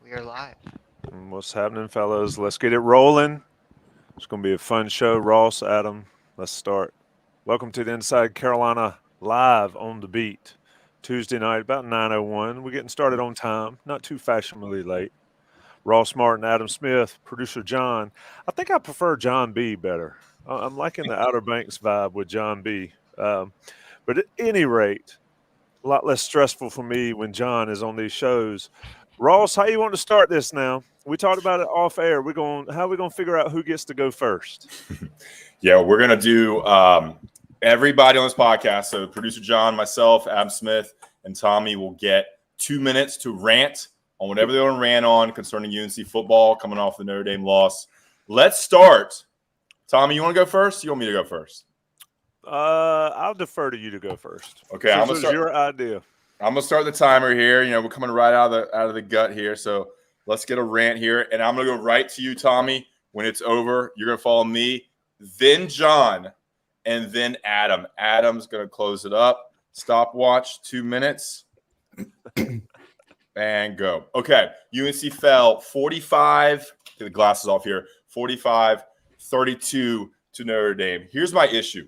We are live. What's happening, fellas? Let's get it rolling. It's going to be a fun show. Ross, Adam, let's start. Welcome to the Inside Carolina live on the beat. Tuesday night, about 9:01. We're getting started on time, not too fashionably late. Ross Martin, Adam Smith, producer John. I think I prefer John B better. I'm liking the Outer Banks vibe with John B. But at any rate, a lot less stressful for me when John is on these shows. Ross, how you want to start this now? We talked about it off air. How are we gonna figure out who gets to go first? Yeah, we're gonna do everybody on this podcast. So producer John, myself, Adam Smith, and Tommy will get 2 minutes to rant on whatever they want to rant on concerning UNC football coming off the Notre Dame loss. Let's start. Tommy, you want to go first? You want me to go first? I'll defer to you to go first. Okay, I'm gonna start. Your idea. I'm gonna start the timer here. You know, we're coming right out of the gut here. So let's get a rant here, and I'm gonna go right to you, Tommy. When it's over, you're gonna follow me, then John, and then Adam. Adam's gonna close it up. Stopwatch, 2 minutes, and go. Okay, UNC fell 45. Get the glasses off here. 45-32 to Notre Dame. Here's my issue.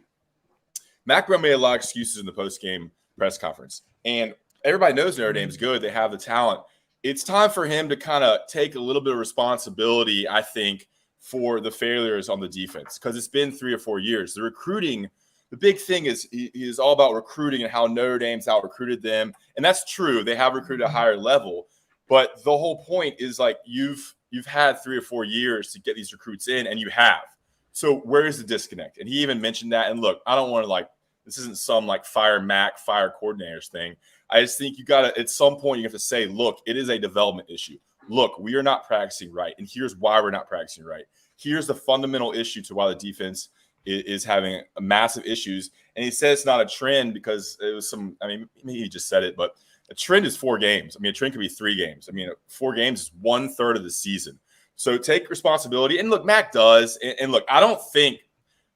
Mac Brown made a lot of excuses in the post-game press conference, and everybody knows Notre Dame's good. They have the talent. It's time for him to kind of take a little bit of responsibility, I think, for the failures on the defense, because it's been 3 or 4 years. The recruiting, the big thing is all about recruiting and how Notre Dame's out-recruited them, and that's true. They have recruited a higher level, but the whole point is, like, you've had 3 or 4 years to get these recruits in, and you have. So where is the disconnect? And he even mentioned that. And look, I don't want to this isn't some fire coordinators thing. I just think you got to, at some point, you have to say, look, it is a development issue. Look, we are not practicing right. And here's why we're not practicing right. Here's the fundamental issue to why the defense is having massive issues. And he says it's not a trend because it was maybe he just said it, but a trend is 4 games. A trend could be 3 games. 4 games is 1/3 of the season. So take responsibility. And look, Mac does. And look, I don't think,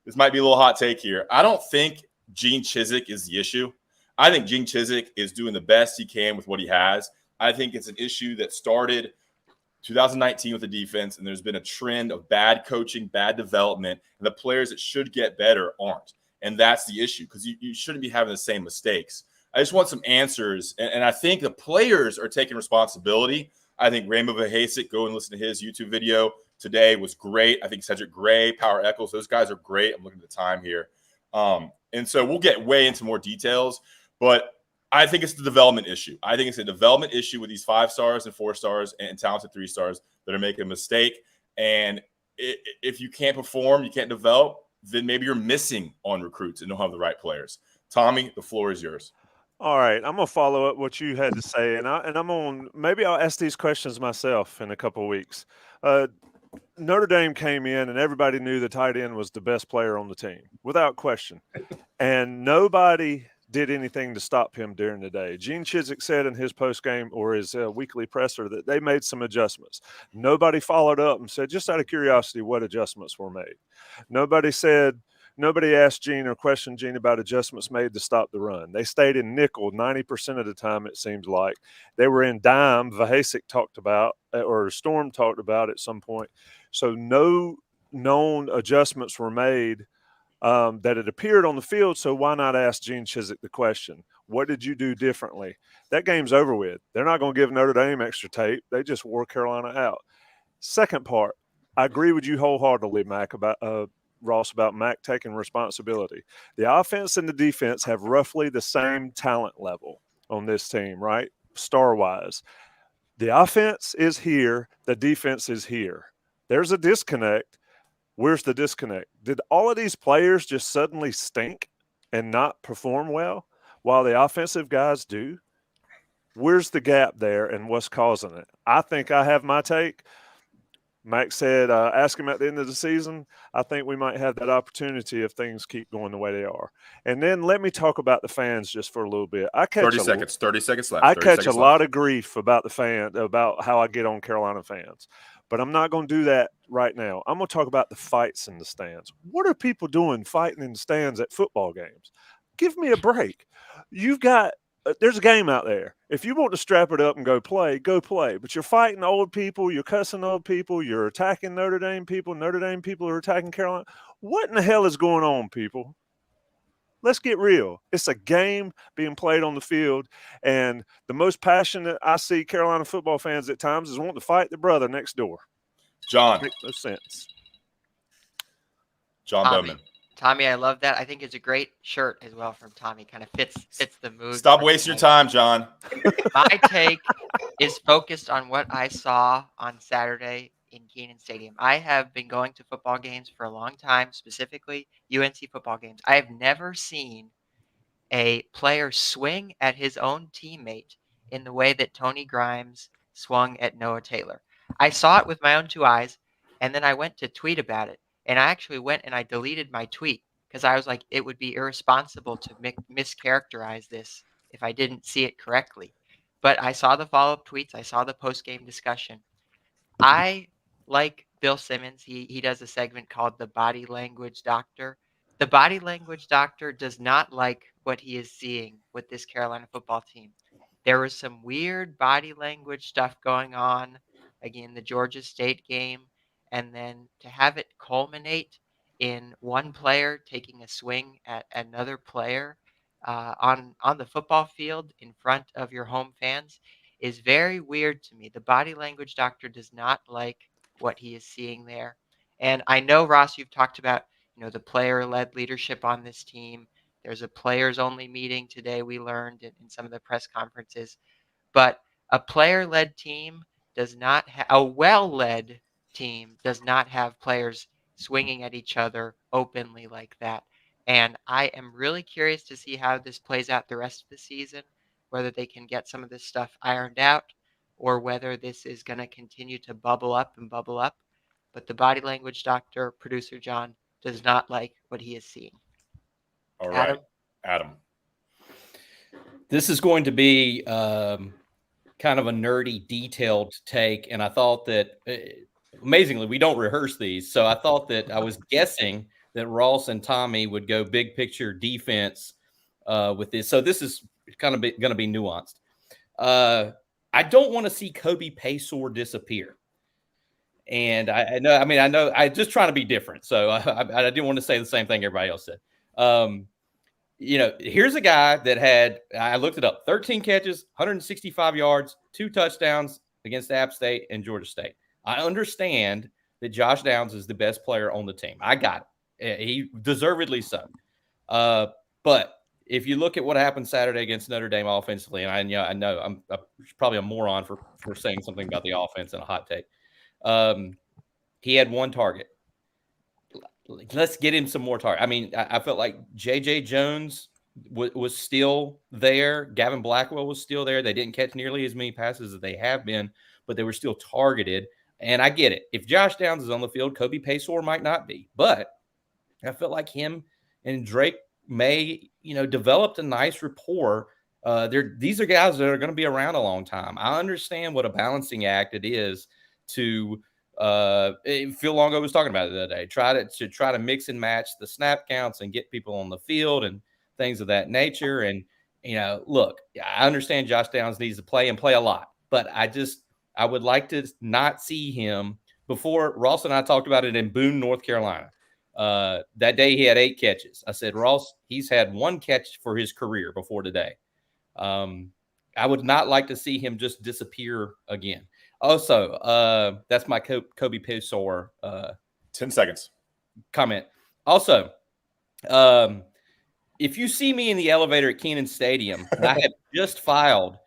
this might be a little hot take here, I don't think Gene Chizik is the issue. I think Gene Chizik is doing the best he can with what he has. I think it's an issue that started 2019 with the defense, and there's been a trend of bad coaching, bad development, and the players that should get better aren't. And that's the issue, because you shouldn't be having the same mistakes. I just want some answers, and I think the players are taking responsibility. I think Rainbow Vahasic, go and listen to his YouTube video today, was great. I think Cedric Gray, Power Eccles, those guys are great. I'm looking at the time here. And so we'll get way into more details, but I think it's the development issue. I think it's a development issue with these 5 stars and 4 stars and talented 3 stars that are making a mistake. And if you can't perform, you can't develop, then maybe you're missing on recruits and don't have the right players. Tommy, the floor is yours. All right, I'm gonna follow up what you had to say, and maybe I'll ask these questions myself in a couple of weeks. Notre Dame came in, and everybody knew the tight end was the best player on the team, without question, and nobody did anything to stop him during the day. Gene Chizik said in his postgame or his weekly presser that they made some adjustments. Nobody followed up and said, just out of curiosity, what adjustments were made. Nobody asked Gene or questioned Gene about adjustments made to stop the run. They stayed in nickel 90% of the time, it seems like. They were in dime, Vahasic talked about, or Storm talked about at some point. So no known adjustments were made that it appeared on the field, so why not ask Gene Chizik the question? What did you do differently? That game's over with. They're not going to give Notre Dame extra tape. They just wore Carolina out. Second part, I agree with you wholeheartedly, Ross, about Mac taking responsibility. The offense and the defense have roughly the same talent level on this team, right? Star-wise. The offense is here. The defense is here. There's a disconnect. Where's the disconnect? Did all of these players just suddenly stink and not perform well while the offensive guys do? Where's the gap there and what's causing it? I think I have my take. Mac said, ask him at the end of the season. I think we might have that opportunity if things keep going the way they are. And then let me talk about the fans just for a little bit. 30 seconds left. I catch a lot of grief about about how I get on Carolina fans. But I'm not going to do that right now. I'm going to talk about the fights in the stands. What are people doing fighting in the stands at football games? Give me a break. You've got there's a game out there. If you want to strap it up and go play, go play. But you're fighting old people, you're cussing old people, you're attacking Notre Dame people. Notre Dame people are attacking Carolina. What in the hell is going on, people? Let's get real. It's a game being played on the field, and the most passionate I see Carolina football fans at times is wanting to fight the brother next door. John. Makes no sense. John Bowman. Tommy, I love that. I think it's a great shirt as well from Tommy. Kind of fits the mood. Stop wasting your time, John. My take is focused on what I saw on Saturday in Kenan Stadium. I have been going to football games for a long time, specifically UNC football games. I have never seen a player swing at his own teammate in the way that Tony Grimes swung at Noah Taylor. I saw it with my own 2 eyes, and then I went to tweet about it. And I actually went and I deleted my tweet because I was like, it would be irresponsible to mischaracterize this if I didn't see it correctly. But I saw the follow-up tweets. I saw the post-game discussion. I like Bill Simmons. He does a segment called The Body Language Doctor. The Body Language Doctor does not like what he is seeing with this Carolina football team. There was some weird body language stuff going on, again, the Georgia State game. And then to have it culminate in one player taking a swing at another player on the football field in front of your home fans is very weird to me. The body language doctor does not like what he is seeing there. And I know, Ross, you've talked about, the player-led leadership on this team. There's a players-only meeting today, we learned in some of the press conferences. But a player-led team does not have a well-led team does not have players swinging at each other openly like that. And I am really curious to see how this plays out the rest of the season, whether they can get some of this stuff ironed out or whether this is going to continue to bubble up and bubble up. But the body language doctor, producer John, does not like what he is seeing. All right. Adam. This is going to be kind of a nerdy, detailed take. And I thought that amazingly, we don't rehearse these. So I thought that I was guessing that Ross and Tommy would go big picture defense with this. So this is kind of going to be nuanced. I don't want to see Kobe Paysor disappear. And I know, I just trying to be different. So I didn't want to say the same thing everybody else said. Here's a guy that had, I looked it up, 13 catches, 165 yards, 2 touchdowns against App State and Georgia State. I understand that Josh Downs is the best player on the team. I got it. He deservedly so. But if you look at what happened Saturday against Notre Dame offensively, and I know I'm probably a moron for saying something about the offense and a hot take. He had 1 target. Let's get him some more target. I mean, I felt like J.J. Jones was still there. Gavin Blackwell was still there. They didn't catch nearly as many passes as they have been, but they were still targeted. And I get it. If Josh Downs is on the field, Kobe Paysor might not be. But I felt like him and Drake May, developed a nice rapport. These are guys that are going to be around a long time. I understand what a balancing act it is to Phil Longo was talking about it the other day. Try to mix and match the snap counts and get people on the field and things of that nature. And look, I understand Josh Downs needs to play and play a lot, but I would like to not see him. Before Ross and I talked about it in Boone, North Carolina. That day he had 8 catches. I said, Ross, he's had 1 catch for his career before today. I would not like to see him just disappear again. Also, that's my Kobe Paysor 10 seconds comment. Also, if you see me in the elevator at Kenan Stadium, I have just filed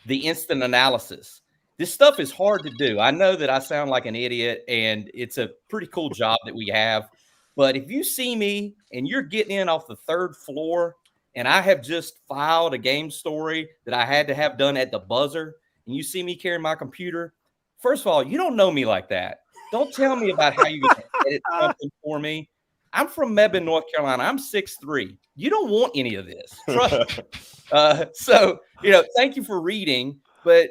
the instant analysis. This stuff is hard to do. I know that I sound like an idiot, and it's a pretty cool job that we have. But if you see me and you're getting in off the 3rd floor, and I have just filed a game story that I had to have done at the buzzer, and you see me carrying my computer, first of all, you don't know me like that. Don't tell me about how you're going to edit something for me. I'm from Mebane, North Carolina. I'm 6'3". You don't want any of this. Trust me. So, thank you for reading. But,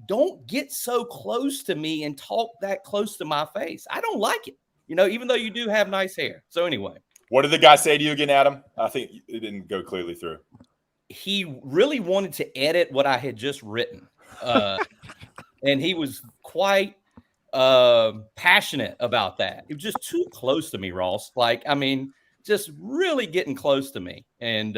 don't get so close to me and talk that close to my face. I don't like it, even though you do have nice hair. So, anyway. What did the guy say to you again, Adam? I think it didn't go clearly through. he really wanted to edit what I had just written. And he was quite passionate about that. It was just too close to me, Ross. Like, I mean, just really getting close to me. And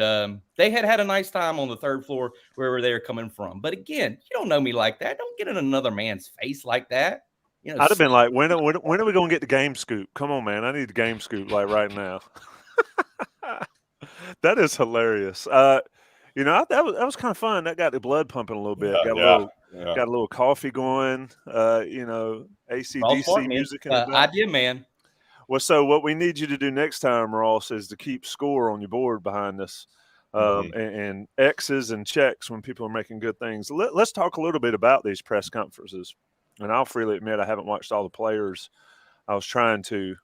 they had a nice time on the third floor wherever they were coming from. But again, you don't know me like that. Don't get in another man's face like that. You know, I'd have been like, when are we going to get the game scoop? Come on, man. I need the game scoop like right now. That is hilarious. That was kind of fun. That got the blood pumping a little bit. Got a little coffee going. Ross AC/DC Martin, music in the back. idea man. Well, so what we need you to do next time, Ross, is to keep score on your board behind us, and X's and checks when people are making good things. Let's talk a little bit about these press conferences. And I'll freely admit I haven't watched all the players. I was trying to.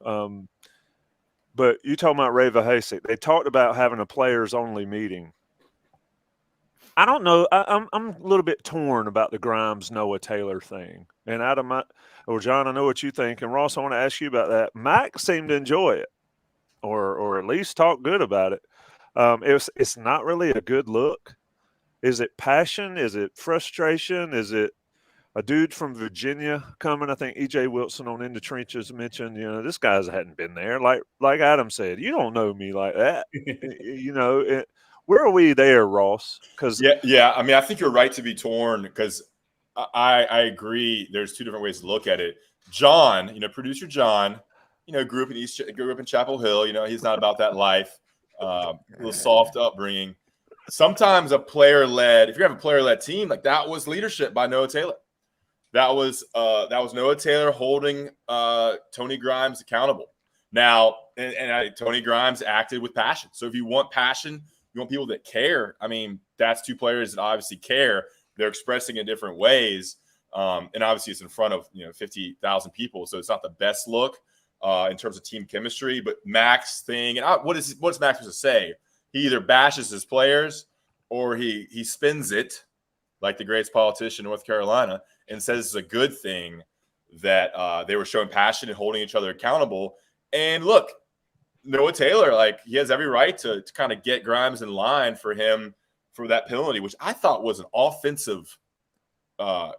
But you talking about Ray Vahasek. They talked about having a players-only meeting. I don't know. I'm a little bit torn about the Grimes Noah Taylor thing. And Adam, John, I know what you think. And Ross, I want to ask you about that. Mac seemed to enjoy it, or at least talk good about it. It's not really a good look. Is it passion? Is it frustration? Is it a dude from Virginia coming? I think E.J. Wilson on In the Trenches mentioned, this guy hadn't been there. Like Adam said, you don't know me like that. Where are we there, Ross? Because yeah. I mean, I think you're right to be torn because I agree. There's two different ways to look at it. John, producer John, grew up in Chapel Hill. He's not about that life. A little soft upbringing. Sometimes if you have a player-led team, like that was leadership by Noah Taylor. That was Noah Taylor holding Tony Grimes accountable. Now, and Tony Grimes acted with passion. So if you want passion, you want people that care. I mean, that's two players that obviously care. They're expressing in different ways, and obviously it's in front of 50,000 people, so it's not the best look in terms of team chemistry. But Mac's thing, and what's Mac supposed to say? He either bashes his players or he spins it like the greatest politician in North Carolina and says it's a good thing that they were showing passion and holding each other accountable. And look, Noah Taylor, like he has every right to kind of get Grimes in line for that penalty, which I thought was an offensive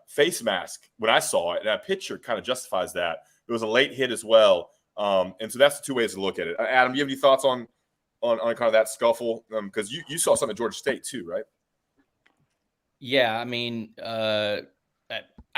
face mask when I saw it. And that picture kind of justifies that. It was a late hit as well. And so that's the two ways to look at it. Adam, do you have any thoughts on kind of that scuffle? Because you saw something at Georgia State too, right? Yeah, I mean,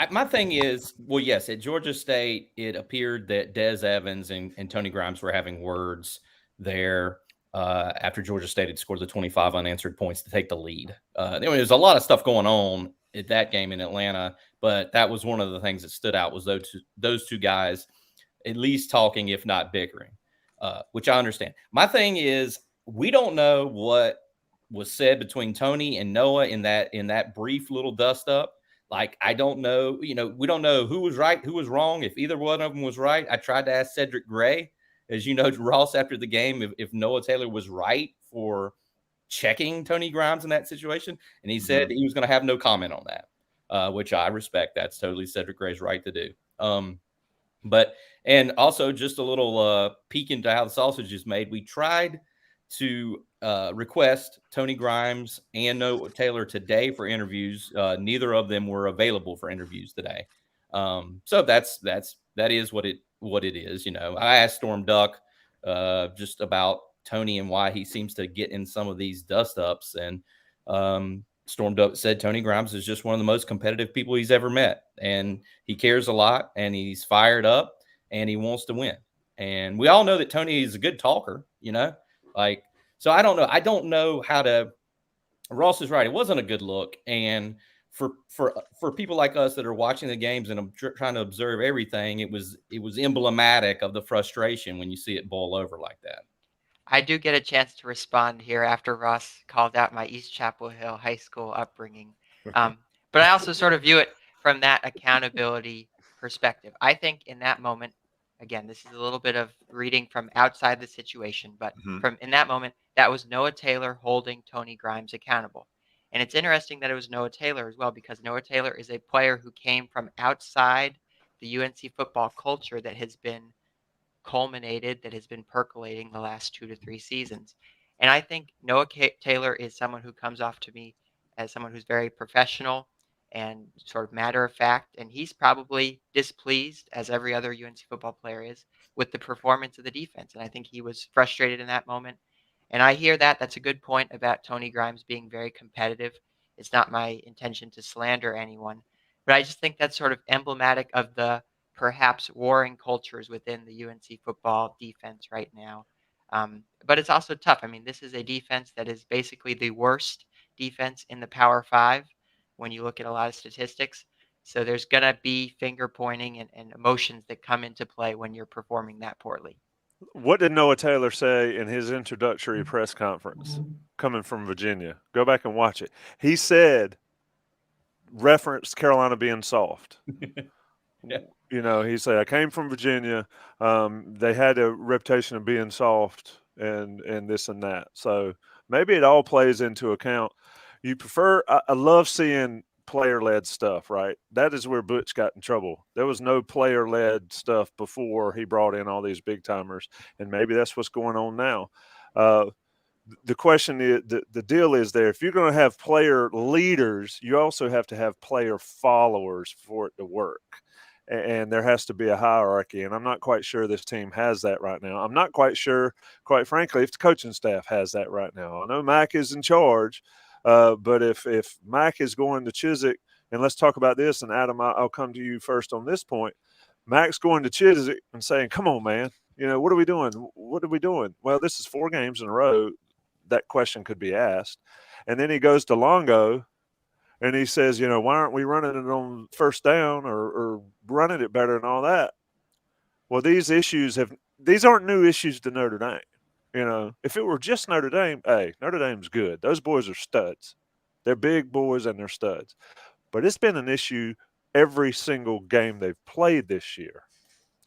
my thing is, well, yes, at Georgia State, it appeared that Des Evans and Tony Grimes were having words there after Georgia State had scored the 25 unanswered points to take the lead. There's a lot of stuff going on at that game in Atlanta, but that was one of the things that stood out was those two guys at least talking, if not bickering, which I understand. My thing is, we don't know what was said between Tony and Noah in that brief little dust up. Like, I don't know, we don't know who was right, who was wrong, if either one of them was right. I tried to ask Cedric Gray, as you know, Ross, after the game, if Noah Taylor was right for checking Tony Grimes in that situation. And he said he was going to have no comment on that, which I respect. That's totally Cedric Gray's right to do. And also just a little peek into how the sausage is made. We tried to request Tony Grimes and Noah Taylor today for interviews. Neither of them were available for interviews today. So that is what it is. I asked Storm Duck just about Tony and why he seems to get in some of these dust ups. And Storm Duck said Tony Grimes is just one of the most competitive people he's ever met. And he cares a lot and he's fired up and he wants to win. And we all know that Tony is a good talker, so I don't know. I don't know how to. Ross is right. It wasn't a good look. And for people like us that are watching the games and trying to observe everything, it was emblematic of the frustration when you see it boil over like that. I do get a chance to respond here after Ross called out my East Chapel Hill high school upbringing. But I also sort of view it from that accountability perspective. I think in that moment, again, this is a little bit of reading from outside the situation, but from in that moment, that was Noah Taylor holding Tony Grimes accountable. And it's interesting that it was Noah Taylor as well, because Noah Taylor is a player who came from outside the UNC football culture that has been culminated, that has been percolating the last 2 to 3 seasons. And I think Noah Taylor is someone who comes off to me as someone who's very professional and sort of matter of fact. And he's probably displeased, as every other UNC football player is, with the performance of the defense. And I think he was frustrated in that moment. And I hear that. That's a good point about Tony Grimes being very competitive. It's not my intention to slander anyone, but I just think that's sort of emblematic of the perhaps warring cultures within the UNC football defense right now. But it's also tough. I mean, this is a defense that is basically the worst defense in the Power Five when you look at a lot of statistics. So there's going to be finger pointing and emotions that come into play when you're performing that poorly. What did Noah Taylor say in his introductory press conference coming from Virginia? Go back and watch it. He said, referenced Carolina being soft. Yeah. You know, he said, I came from Virginia. They had a reputation of being soft and this and that. So maybe it all plays into account. You prefer, I love seeing player-led stuff, right? That is where Butch got in trouble. There was no player-led stuff before he brought in all these big-timers, and maybe that's what's going on now. The question is, the deal is there, if you're going to have player leaders, you also have to have player followers for it to work. And there has to be a hierarchy. And I'm not quite sure this team has that right now. I'm not quite sure, quite frankly, if the coaching staff has that right now. I know Mac is in charge, but if Mac is going to Chiswick, and let's talk about this, and Adam, I'll come to you first on this point. Mac's going to Chiswick and saying, come on, man, you know, what are we doing? What are we doing? Well, this is 4 games in a row. That question could be asked. And then he goes to Longo and he says, you know, why aren't we running it on first down or running it better and all that? Well, these aren't new issues to Notre Dame. You know, if it were just Notre Dame, hey, Notre Dame's good. Those boys are studs. They're big boys and they're studs. But it's been an issue every single game they've played this year,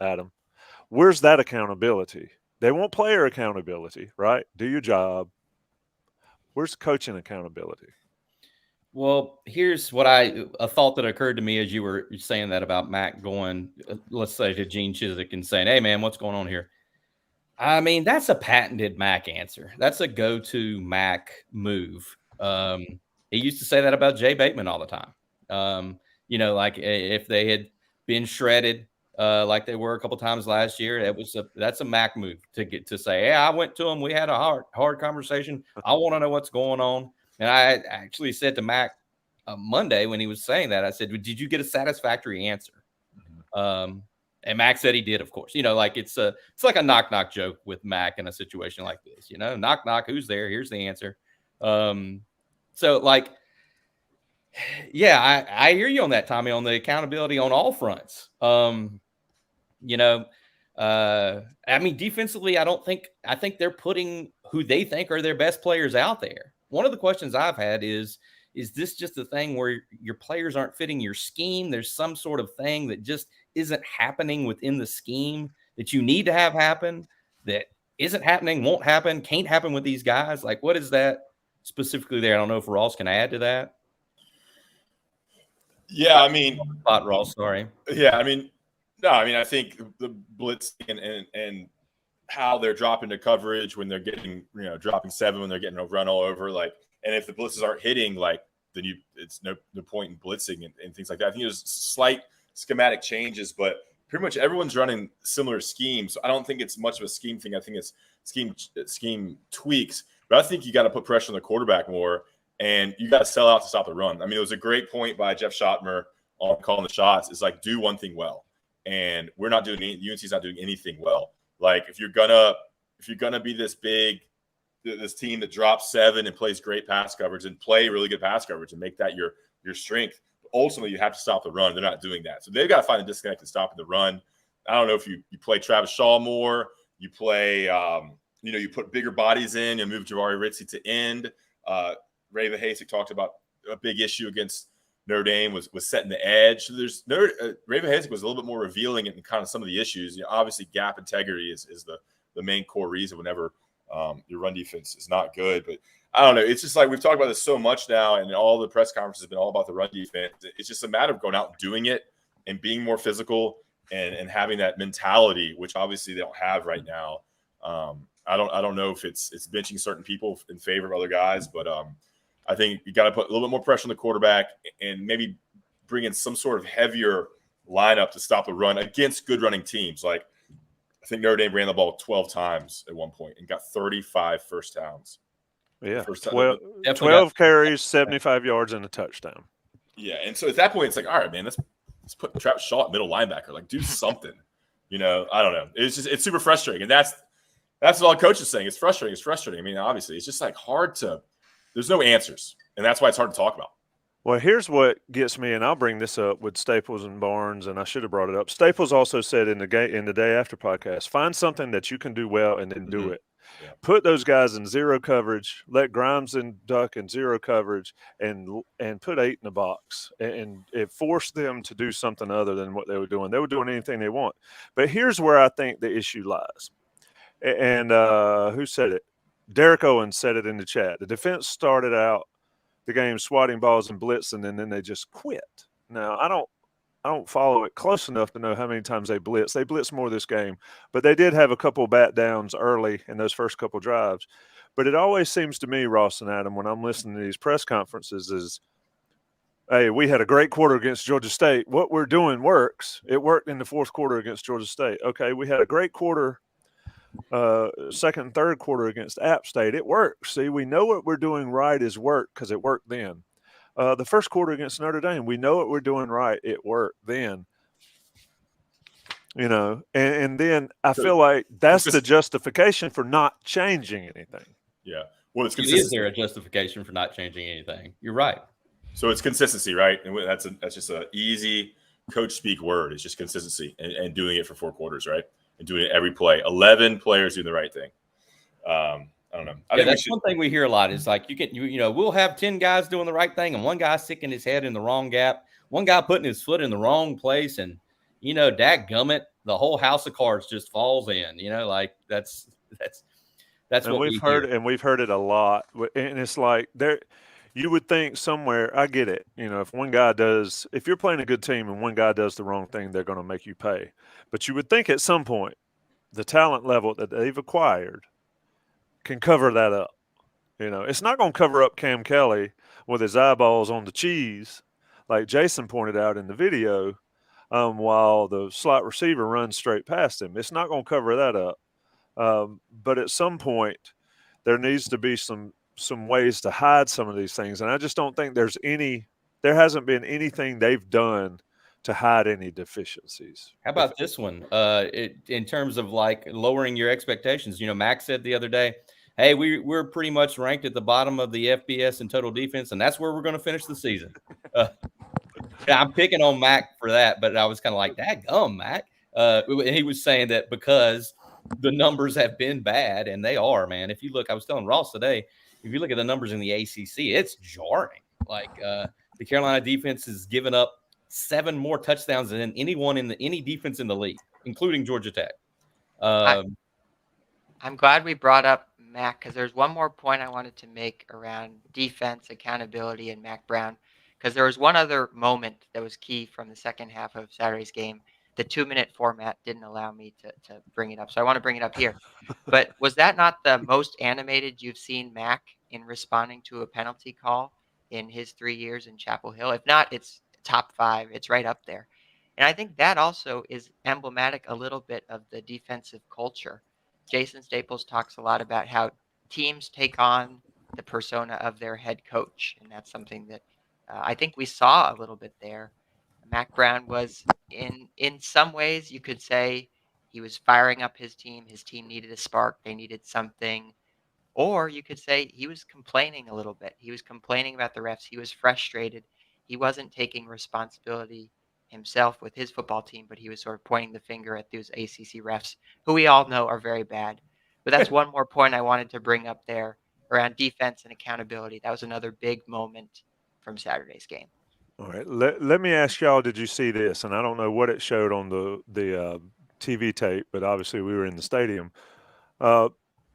Adam. Where's that accountability? They want player accountability, right? Do your job. Where's coaching accountability? Well, here's what a thought that occurred to me as you were saying that about Mac going, let's say, to Gene Chiswick and saying, hey, man, what's going on here? I mean, that's a patented Mac answer. That's a go-to Mac move. He used to say that about Jay Bateman all the time. You know, like if they had been shredded like they were a couple times last year, that's a Mac move to get to say, hey, I went to him. We had a hard conversation. I want to know what's going on. And I actually said to Mac Monday when he was saying that, I said, did you get a satisfactory answer? And Mac said he did, of course. You know, like it's like a knock-knock joke with Mac in a situation like this. You know, knock-knock, who's there? Here's the answer. So, like, yeah, I hear you on that, Tommy, on the accountability on all fronts. You know, I mean, defensively, I think they're putting who they think are their best players out there. One of the questions I've had is this just a thing where your players aren't fitting your scheme? There's some sort of thing that just isn't happening within the scheme that you need to have happen that isn't happening, won't happen, can't happen with these guys? Like, what is that specifically there? I don't know if Ross can add to that. Yeah, I mean, Ross, sorry. Yeah, I mean, no, I mean, I think the blitz and how they're dropping the coverage when they're getting, you know, dropping 7 when they're getting a run all over, like, and if the blitzes aren't hitting, like, then it's no point in blitzing and things like that. I think there's slight schematic changes, but pretty much everyone's running similar schemes. So I don't think it's much of a scheme thing. I think it's scheme tweaks, but I think you got to put pressure on the quarterback more, and you got to sell out to stop the run. I mean, it was a great point by Jeff Schottmer on calling the shots. It's like, do one thing well, and we're not doing UNC's not doing anything well. Like, if you're gonna be this team that drops 7 and plays great pass coverage and play really good pass coverage and make that your strength, ultimately you have to stop the run. They're not doing that, so they've got to find a disconnect in stopping the run. I don't know if you play Travis Shaw more, you play you put bigger bodies in and move Jabari Ritzie to end. Ray Vahasek talked about a big issue against Notre Dame was setting the edge. So there's Ray Vahasek was a little bit more revealing in kind of some of the issues. You know, obviously gap integrity is the main core reason whenever your run defense is not good. But I don't know. It's just like we've talked about this so much now, and all the press conferences have been all about the run defense. It's just a matter of going out and doing it and being more physical and having that mentality, which obviously they don't have right now. I don't know if it's benching certain people in favor of other guys, but I think you got to put a little bit more pressure on the quarterback and maybe bring in some sort of heavier lineup to stop the run against good running teams. Like I think Notre Dame ran the ball 12 times at one point and got 35 first downs. Yeah, First 12 carries, 75 yards, and a touchdown. Yeah, and so at that point, it's like, all right, man, let's put Travis Shaw at middle linebacker. Like, do something. I don't know. It's super frustrating, and that's what all coaches saying. It's frustrating. It's frustrating. I mean, obviously, it's just like hard to. There's no answers, and that's why it's hard to talk about. Well, here's what gets me, and I'll bring this up with Staples and Barnes, and I should have brought it up. Staples also said in the Day After podcast, find something that you can do well and then do it. Yeah. Put those guys in zero coverage, let Grimes and Duck in zero coverage, and put 8 in the box. And it forced them to do something other than what they were doing. They were doing anything they want. But here's where I think the issue lies. And who said it? Derek Owens said it in the chat. The defense started out the game swatting balls and blitzing, and then they just quit. Now, I don't follow it close enough to know how many times they blitz. They blitzed more this game, but they did have a couple bat downs early in those first couple drives. But it always seems to me, Ross and Adam, when I'm listening to these press conferences is, hey, we had a great quarter against Georgia State. What we're doing works. It worked in the fourth quarter against Georgia State. Okay, we had a great quarter second and third quarter against App State. It works. See, we know what we're doing right is work because it worked then. The first quarter against Notre Dame, we know what we're doing right. It worked then. And then I feel like that's the justification for not changing anything. Yeah. Well, it's consistency. Is there a justification for not changing anything? You're right. So it's consistency, right? And that's just an easy coach speak word. It's just consistency and doing it for 4 quarters, right? And doing it every play. 11 players doing the right thing. I don't know. I think that's one thing we hear a lot is like we'll have 10 guys doing the right thing and one guy sticking his head in the wrong gap, one guy putting his foot in the wrong place, and dadgummit, the whole house of cards just falls in. That's what we've heard, and we've heard it a lot. And it's like you would think somewhere, I get it. If you're playing a good team and one guy does the wrong thing, they're going to make you pay. But you would think at some point, the talent level that they've acquired can cover that up. It's not going to cover up Cam Kelly with his eyeballs on the cheese, like Jason pointed out in the video, while the slot receiver runs straight past him. It's not going to cover that up. But at some point, there needs to be some ways to hide some of these things. And I just don't think there hasn't been anything they've done to hide any deficiencies. How about this one? In terms of like lowering your expectations, Mac said the other day, hey, we're pretty much ranked at the bottom of the FBS in total defense, and that's where we're going to finish the season. I'm picking on Mac for that, but I was kind of like, dadgum, Mac. He was saying that because the numbers have been bad, and they are, man. If you look, I was telling Ross today, if you look at the numbers in the ACC, it's jarring. Like the Carolina defense has given up 7 more touchdowns than anyone in any defense in the league, including Georgia Tech. I'm glad we brought up Mac because there's one more point I wanted to make around defense, accountability, and Mac Brown. Because there was one other moment that was key from the second half of Saturday's game. The 2-minute format didn't allow me to bring it up, so I want to bring it up here. But was that not the most animated you've seen Mac in responding to a penalty call in his 3 years in Chapel Hill? If not, it's top 5. It's right up there. And I think that also is emblematic a little bit of the defensive culture. Jason Staples talks a lot about how teams take on the persona of their head coach, and that's something that I think we saw a little bit there. Mac Brown was in some ways you could say he was firing up his team. His team needed a spark. They needed something. Or you could say he was complaining a little bit. He was complaining about the refs. He was frustrated. He wasn't taking responsibility himself with his football team, but he was sort of pointing the finger at those ACC refs, who we all know are very bad. But that's one more point I wanted to bring up there around defense and accountability. That was another big moment from Saturday's game. All right. Let me ask y'all, did you see this? And I don't know what it showed on the TV tape, but obviously we were in the stadium.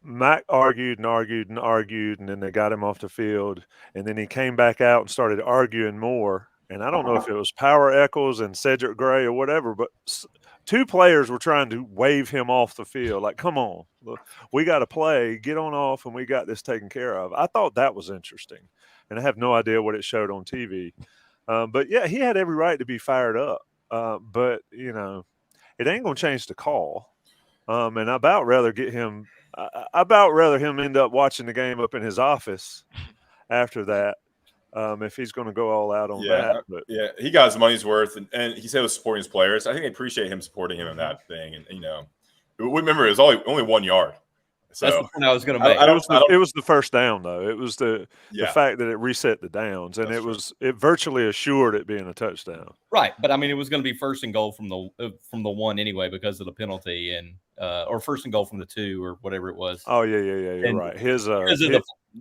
Mac argued and argued and argued, and then they got him off the field. And then he came back out and started arguing more. And I don't know if it was Power Eccles and Cedric Gray or whatever, but Two players were trying to wave him off the field. Like, come on, look, we got to play, get on off, and we got this taken care of. I thought that was interesting, and I have no idea what it showed on TV. But yeah, he had every right to be fired up. But you know, it ain't gonna change the call. And I about rather get him. I about rather him end up watching the game up in his office after that. If he's going to go all out on that, but yeah, he got his money's worth, and he said he was supporting his players. I think they appreciate him supporting him in that thing, and remember it was only 1 yard. So that's the point I was going to make. It was the first down though. It was the fact that it reset the downs, and it virtually assured it being a touchdown. Right, but I mean, it was going to be first and goal from the one anyway because of the penalty, and or first and goal from the 2 or whatever it was. Oh yeah, you're right. Because of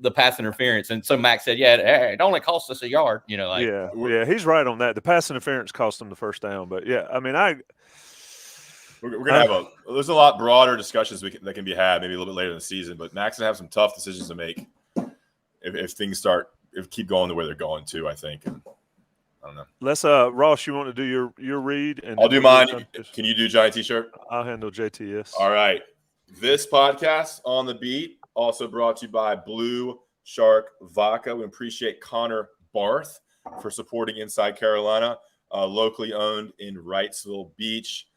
the pass interference, and so Max said, "Yeah, it only cost us a yard." Yeah, he's right on that. The pass interference cost him the first down, but yeah, I mean, we're gonna have there's a lot broader discussions that can be had maybe a little bit later in the season, but Max gonna have some tough decisions to make if things keep going the way they're going too. I think. And I don't know. Let's Ross, you want to do your read? And I'll do mine. Can you do Johnny T-shirt? I'll handle JTS. All right. This podcast on the beat also brought to you by Blue Shark Vodka. We appreciate Connor Barth for supporting Inside Carolina, locally owned in Wrightsville Beach.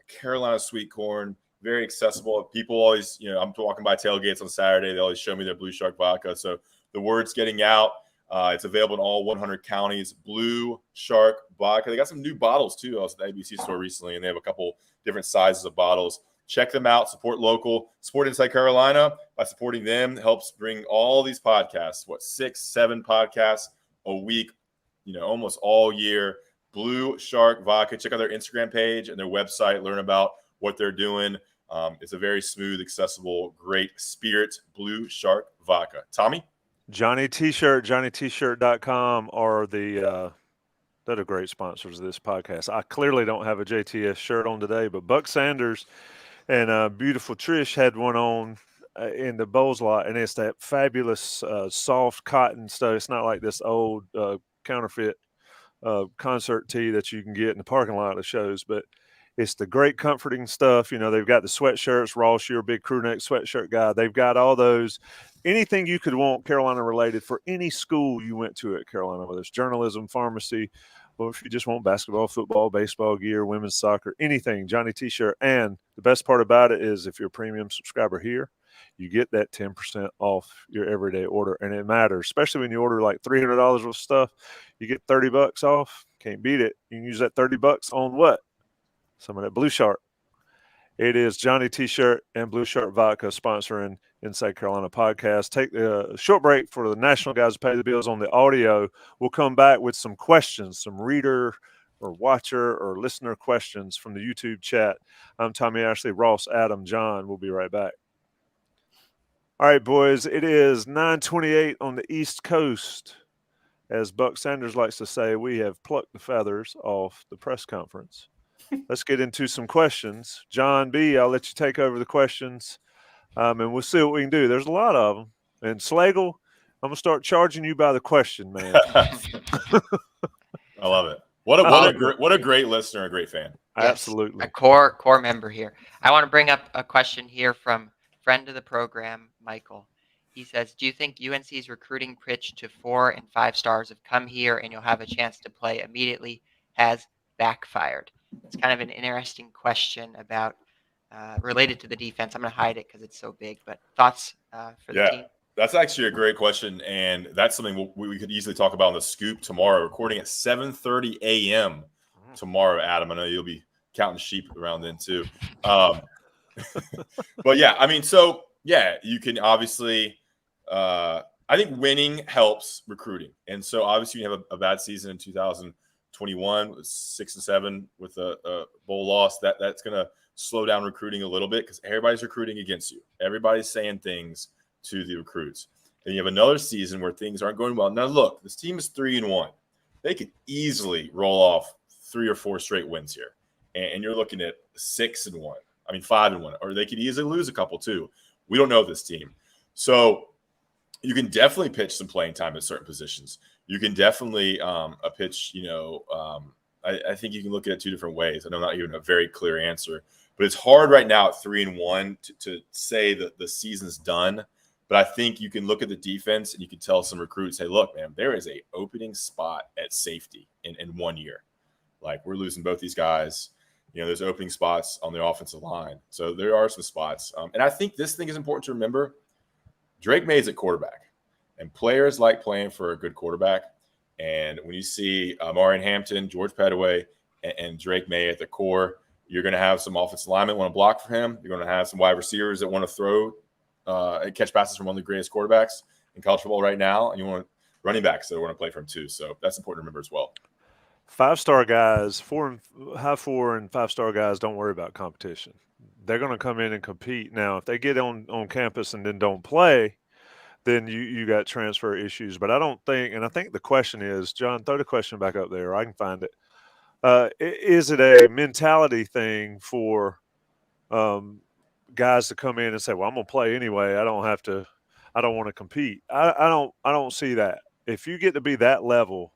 Carolina sweet corn, very accessible. People always, I'm walking by tailgates on Saturday. They always show me their Blue Shark Vodka. So the word's getting out. It's available in all 100 counties. Blue Shark Vodka. They got some new bottles too. I was at the ABC store recently, and they have a couple different sizes of bottles. Check them out. Support local. Support Inside Carolina. By supporting them, helps bring all these podcasts. 6, 7 podcasts a week, almost all year. Blue Shark Vodka. Check out their Instagram page and their website. Learn about what they're doing. It's a very smooth, accessible, great spirit. Blue Shark Vodka. Tommy? Johnny T-shirt, JohnnyT-shirt.com are they're great sponsors of this podcast. I clearly don't have a JTS shirt on today, but Buck Sanders and beautiful Trish had one on in the Bowls lot, and it's that fabulous soft cotton stuff. It's not like this old counterfeit concert tee that you can get in the parking lot of shows, but it's the great comforting stuff. They've got the sweatshirts. Ross, you're a big crew neck sweatshirt guy. They've got all those. Anything you could want Carolina related for any school you went to at Carolina, whether it's journalism, pharmacy, or if you just want basketball, football, baseball gear, women's soccer, anything, Johnny T-shirt. And the best part about it is if you're a premium subscriber here, you get that 10% off your everyday order. And it matters, especially when you order like $300 worth of stuff, you get $30 off. Can't beat it. You can use that $30 on what? Some of that Blue Shark. It is Johnny T-shirt and Blue Shark Vodka sponsoring Inside Carolina podcast. Take a short break for the national guys to pay the bills on the audio. We'll come back with some questions, some reader or watcher or listener questions from the YouTube chat. I'm Tommy Ashley, Ross, Adam, John. We'll be right back. All right, boys, it is 9:28 on the East Coast. As Buck Sanders likes to say, we have plucked the feathers off the press conference. Let's get into some questions. John B., I'll let you take over the questions, and we'll see what we can do. There's a lot of them. And Slagle, I'm going to start charging you by the question, man. I love it. What a great listener, a great fan. Yes, absolutely. A core member here. I want to bring up a question here from friend of the program, Michael. He says, do you think UNC's recruiting pitch to 4 and 5 stars have come here and you'll have a chance to play immediately has backfired? It's kind of an interesting question about related to the defense. I'm going to hide it because it's so big, but thoughts for the team? That's actually a great question, and that's something we could easily talk about on the Scoop tomorrow, recording at 7:30 a.m. tomorrow, Adam. I know you'll be counting sheep around then too. But yeah, I mean, you can obviously I think winning helps recruiting. And so obviously you have a bad season in 2021 with 6-7 with a bowl loss. That's going to slow down recruiting a little bit because everybody's recruiting against you. Everybody's saying things to the recruits. And you have another season where things aren't going well. Now, look, this team is 3-1. They could easily roll off 3 or 4 straight wins here. And you're looking at 6-1. I mean, 5-1. Or they could easily lose a couple too. We don't know this team. So you can definitely pitch some playing time at certain positions. You can definitely pitch, I think you can look at it two different ways. I know I'm not giving a very clear answer, but it's hard right now at 3-1 to say that the season's done. But I think you can look at the defense and you can tell some recruits, hey, look, man, there is a opening spot at safety in 1 year. Like, we're losing both these guys. There's opening spots on the offensive line. So there are some spots. And I think this thing is important to remember. Drake Maye's at quarterback, and players like playing for a good quarterback. And when you see Marion Hampton, George Pettaway, and Drake Maye at the core, you're going to have some offensive linemen want to block for him. You're going to have some wide receivers that want to throw and catch passes from one of the greatest quarterbacks in college football right now. And you want running backs that want to play for him too. So that's important to remember as well. 5-star guys, high 4 and 5-star guys don't worry about competition. They're going to come in and compete. Now, if they get on campus and then don't play, then you got transfer issues. But I don't think, and I think the question is, John, throw the question back up there. I can find it. Is it a mentality thing for guys to come in and say, well, I'm going to play anyway. I don't want to compete. I don't see that. If you get to be that level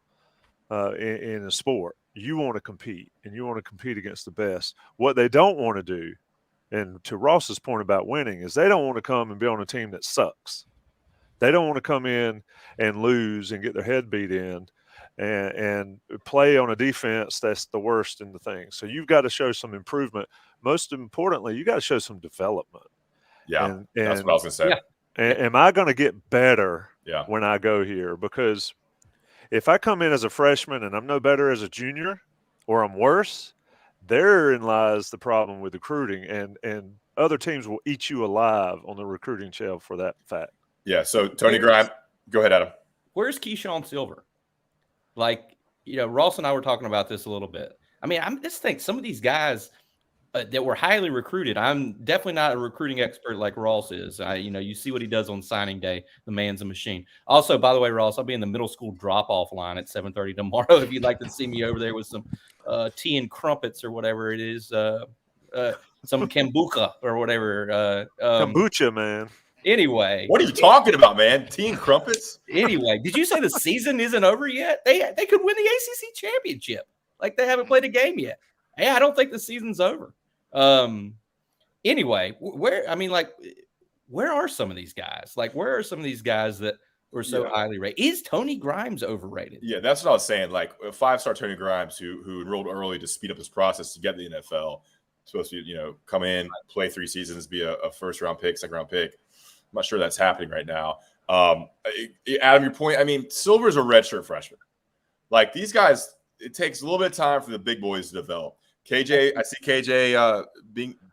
in a sport, you want to compete, and you want to compete against the best. What they don't want to do, and to Ross's point about winning, is they don't want to come and be on a team that sucks. They don't want to come in and lose and get their head beat in and play on a defense that's the worst in the thing. So you've got to show some improvement. Most importantly, you got to show some development. Yeah, and that's what I was going to say. Yeah. Am I going to get better when I go here? Because if I come in as a freshman and I'm no better as a junior, or I'm worse, therein lies the problem with recruiting, and other teams will eat you alive on the recruiting trail for that fact. Yeah, so Tony Grimes – go ahead, Adam. Where's Keyshawn Silver? Like, Ross and I were talking about this a little bit. I mean, I just think some of these guys that were highly recruited. I'm definitely not a recruiting expert like Ross is. You see what he does on signing day. The man's a machine. Also, by the way, Ross, I'll be in the middle school drop-off line at 7:30 tomorrow if you'd like to see me over there with some tea and crumpets or whatever it is, some kombucha or whatever. Kombucha, man. Anyway, what are you talking about, man? Tea and crumpets? Anyway, did you say the season isn't over yet? They could win the ACC championship. Like, they haven't played a game yet. Hey, I don't think the season's over. Anyway, where are some of these guys? Like, where are some of these guys that were so highly rated? Is Tony Grimes overrated? Yeah, that's what I was saying. Like, a 5-star Tony Grimes who enrolled early to speed up his process to get the NFL, supposed to come in, play 3 seasons, be a first-round pick, second-round pick. I'm not sure that's happening right now. Adam, your point, I mean, Silver's a redshirt freshman. Like, these guys, it takes a little bit of time for the big boys to develop. I see KJ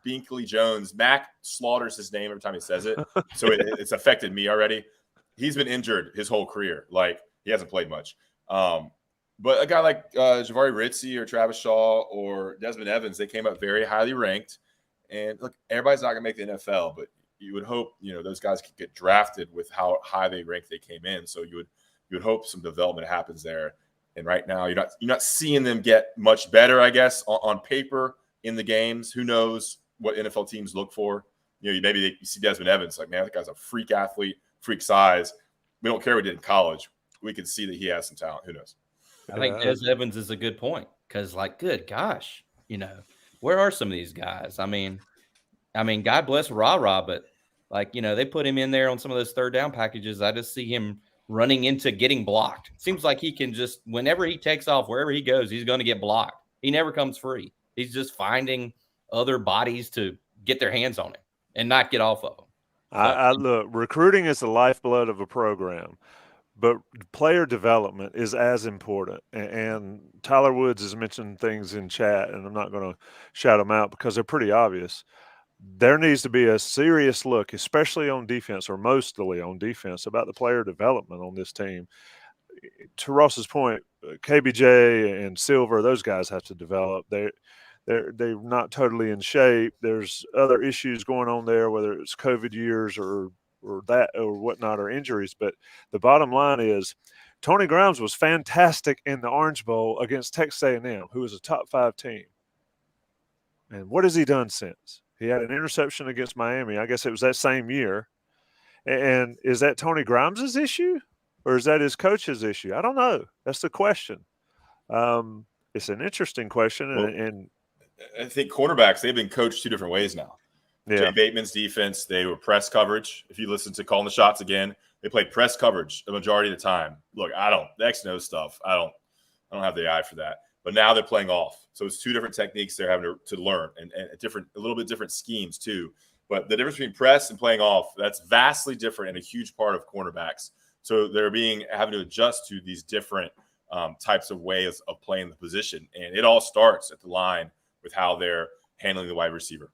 Binkley Jones. Mac slaughters his name every time he says it, so it's affected me already. He's been injured his whole career. Like, he hasn't played much. But a guy like Javari Ritzy or Travis Shaw or Desmond Evans, they came up very highly ranked. And look, everybody's not going to make the NFL, but you would hope those guys could get drafted with how high they ranked they came in. So you would hope some development happens there. And right now, you're not seeing them get much better, I guess, on paper in the games. Who knows what NFL teams look for? Maybe you see Desmond Evans, like, man, that guy's a freak athlete, freak size. We don't care what he did in college. We can see that he has some talent. Who knows? I think Des Evans is a good point because, like, good gosh, where are some of these guys? I mean, God bless Rah-Rah, but, like, they put him in there on some of those third down packages. I just see him running into getting blocked. Seems like he can just, whenever he takes off, wherever he goes, he's going to get blocked. He never comes free. He's just finding other bodies to get their hands on him and not get off of him. I look, recruiting is the lifeblood of a program, but player development is as important. And Tyler Woods has mentioned things in chat, and I'm not going to shout them out because they're pretty obvious. There needs to be a serious look, especially on defense, or mostly on defense, about the player development on this team. To Ross's point, KBJ and Silver, those guys have to develop. They're not totally in shape. There's other issues going on there, whether it's COVID years or that or whatnot, or injuries. But the bottom line is, Tony Grimes was fantastic in the Orange Bowl against Texas A&M, who is a top 5 team. And what has he done since? He had an interception against Miami. I guess it was that same year. And is that Tony Grimes' issue, or is that his coach's issue? I don't know. That's the question. It's an interesting question, Well, and I think cornerbacks, they've been coached two different ways now. yeah, Jay Bateman's defense, they were press coverage. If you listen to Calling the Shots again, they played press coverage the majority of the time. Look, the X-No stuff, I don't have the eye for that. But now they're playing off. So it's two different techniques they're having to learn, and a little bit different schemes too. But the difference between press and playing off, that's vastly different and a huge part of cornerbacks. So they're having to adjust to these different types of ways of playing the position. And it all starts at the line with how they're handling the wide receiver.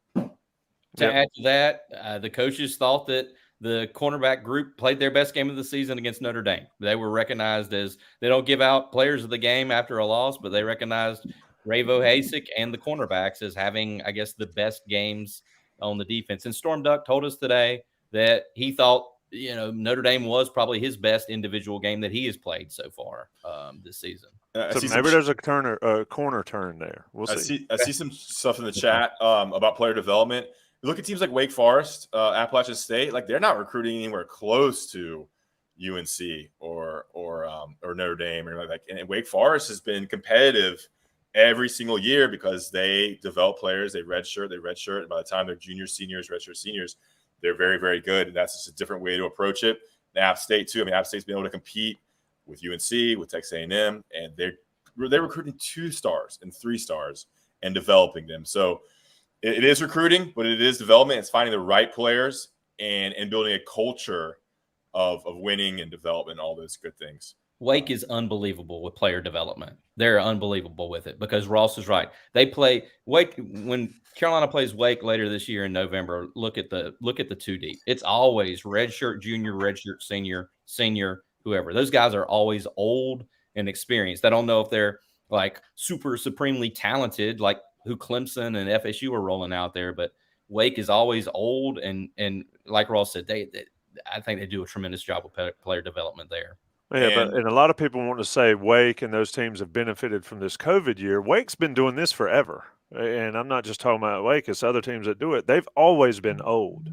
To add to that, the coaches thought that the cornerback group played their best game of the season against Notre Dame. They were recognized as – they don't give out players of the game after a loss, but they recognized Ravo Hasek and the cornerbacks as having, I guess, the best games on the defense. And Storm Duck told us today that he thought, Notre Dame was probably his best individual game that he has played so far this season. So maybe there's a corner turn there. We'll see. I see some stuff in the chat about player development. You look at teams like Wake Forest, Appalachian State, like they're not recruiting anywhere close to UNC or Notre Dame or like. And Wake Forest has been competitive every single year because they develop players, they redshirt, and by the time they're juniors, seniors, redshirt seniors, they're very, very good. And that's just a different way to approach it. And App State too. I mean, App State's been able to compete with UNC, with Texas A&M, and they're recruiting 2 stars and 3 stars and developing them. So it is recruiting, but it is development. It's finding the right players and building a culture of winning and development, all those good things. Wake is unbelievable with player development. They're unbelievable with it because Ross is right. They play Wake when Carolina plays Wake later this year in November. Look at the 2 deep. It's always redshirt junior, redshirt senior, whoever. Those guys are always old and experienced. I don't know if they're like super supremely talented, like who Clemson and FSU are rolling out there, but Wake is always old and like Ross said, I think they do a tremendous job with player development there. Yeah, and a lot of people want to say Wake and those teams have benefited from this COVID year. Wake's been doing this forever. And I'm not just talking about Wake, it's other teams that do it. They've always been old.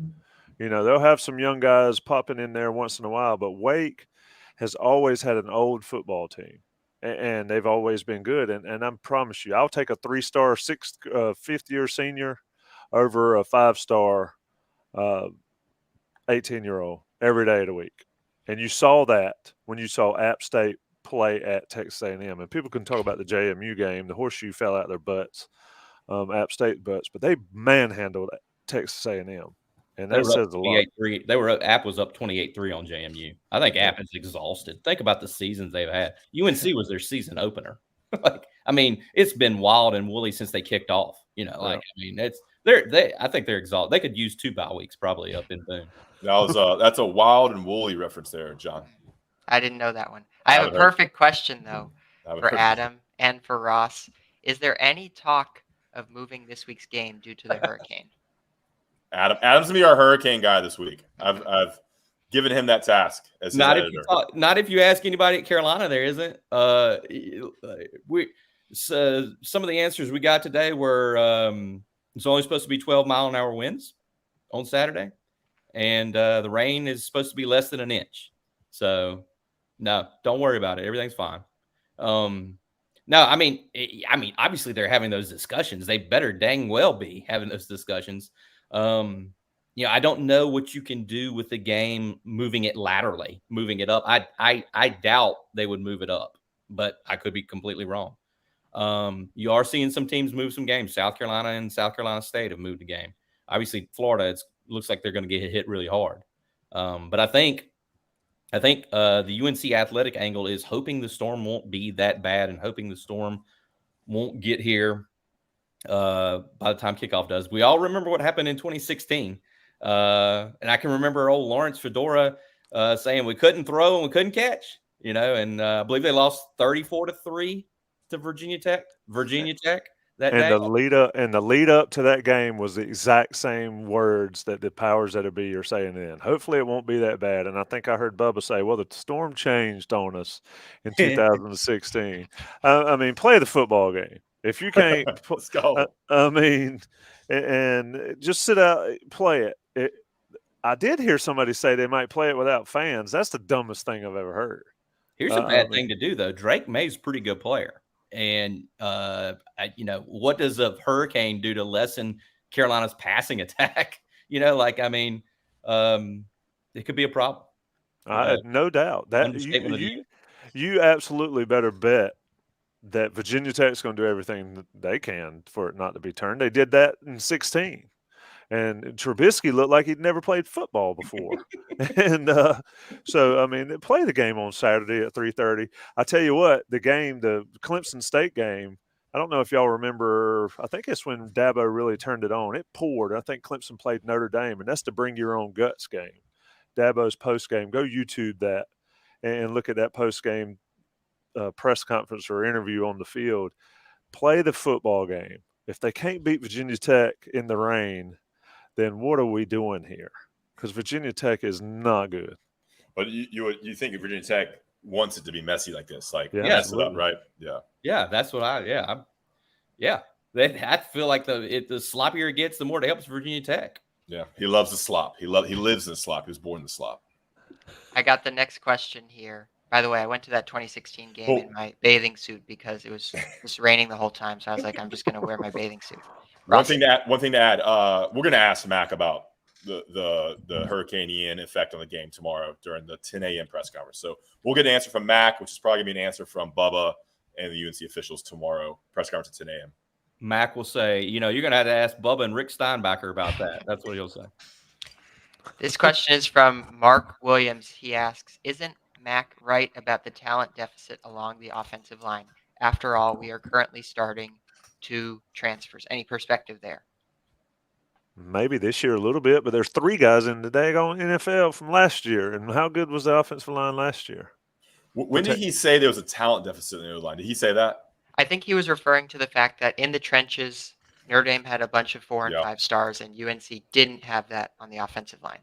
They'll have some young guys popping in there once in a while, but Wake has always had an old football team. And they've always been good. And I promise you, I'll take a 3-star, fifth-year senior over a 5-star 18-year-old every day of the week. And you saw that when you saw App State play at Texas A&M. And people can talk about the JMU game. The horseshoe fell out their butts, App State butts. But they manhandled Texas A&M. And that says a lot. App was up 28-3 on JMU. I think App is exhausted. Think about the seasons they've had. UNC was their season opener. It's been wild and woolly since they kicked off. I think they're exhausted. They could use 2 bye weeks probably up in Boone. That's a wild and woolly reference there, John. I didn't know that one. I have a perfect question though for Adam and for Ross. Is there any talk of moving this week's game due to the hurricane? Adam's gonna be our hurricane guy this week. I've given him that task as his editor. Not if you ask anybody at Carolina, there isn't. Some of the answers we got today were it's only supposed to be 12-mile-an-hour winds on Saturday, and the rain is supposed to be less than an inch. So, no, don't worry about it. Everything's fine. No, obviously they're having those discussions. They better dang well be having those discussions. I don't know what you can do with the game, moving it laterally, moving it up. I doubt they would move it up, but I could be completely wrong. You are seeing some teams move some games. South Carolina and South Carolina State have moved the game. Obviously, Florida, it looks like they're going to get hit really hard. But I think the UNC athletic angle is hoping the storm won't be that bad and hoping the storm won't get here by the time kickoff does. We all remember what happened in 2016. And I can remember old Lawrence Fedora saying we couldn't throw and we couldn't catch, and I believe they lost 34-3 to Virginia Tech that day. The lead up to that game was the exact same words that the powers that be are saying then. Hopefully it won't be that bad. And I think I heard Bubba say, well, the storm changed on us in 2016. Play the football game. If you can't, let's go. And just sit out, play it. I did hear somebody say they might play it without fans. That's the dumbest thing I've ever heard. Here's a bad thing to do, though. Drake May's a pretty good player. And what does a hurricane do to lessen Carolina's passing attack? It could be a problem. No doubt that Understatement of the year. you absolutely better bet that Virginia Tech's going to do everything that they can for it not to be turned. They did that in 16. And Trubisky looked like he'd never played football before. And so, I mean, play the game on Saturday at 3:30. I tell you what, the Clemson State game, I don't know if y'all remember, I think it's when Dabo really turned it on. It poured. I think Clemson played Notre Dame, and that's the bring your own guts game. Dabo's post game. Go YouTube that and look at that post game press conference or interview on the field. Play the football game. If they can't beat Virginia Tech in the rain, then what are we doing here? Because Virginia Tech is not good. But you think if Virginia Tech wants it to be messy like this, mess it up, right? Yeah, that's what I feel like the sloppier it gets, the more it helps Virginia Tech. Yeah, he loves the slop. He lives in the slop. He was born in the slop. I got the next question here. By the way, I went to that 2016 game in my bathing suit because it was just raining the whole time. So I was like, I'm just going to wear my bathing suit. One thing to add. We're going to ask Mac about the Hurricane Ian effect on the game tomorrow during the 10 a.m. press conference. So we'll get an answer from Mac, which is probably going to be an answer from Bubba and the UNC officials tomorrow. Press conference at 10 a.m. Mac will say, you're going to have to ask Bubba and Rick Steinbacher about that. That's what he'll say. This question is from Mark Williams. He asks, isn't Mac right about the talent deficit along the offensive line? After all, we are currently starting 2 transfers. Any perspective there? Maybe this year a little bit, but there's 3 guys in the daggone NFL from last year. And how good was the offensive line last year? When did he say there was a talent deficit in the O-line? Did he say that? I think he was referring to the fact that in the trenches, Notre Dame had a bunch of 4 and 5 stars, and UNC didn't have that on the offensive line.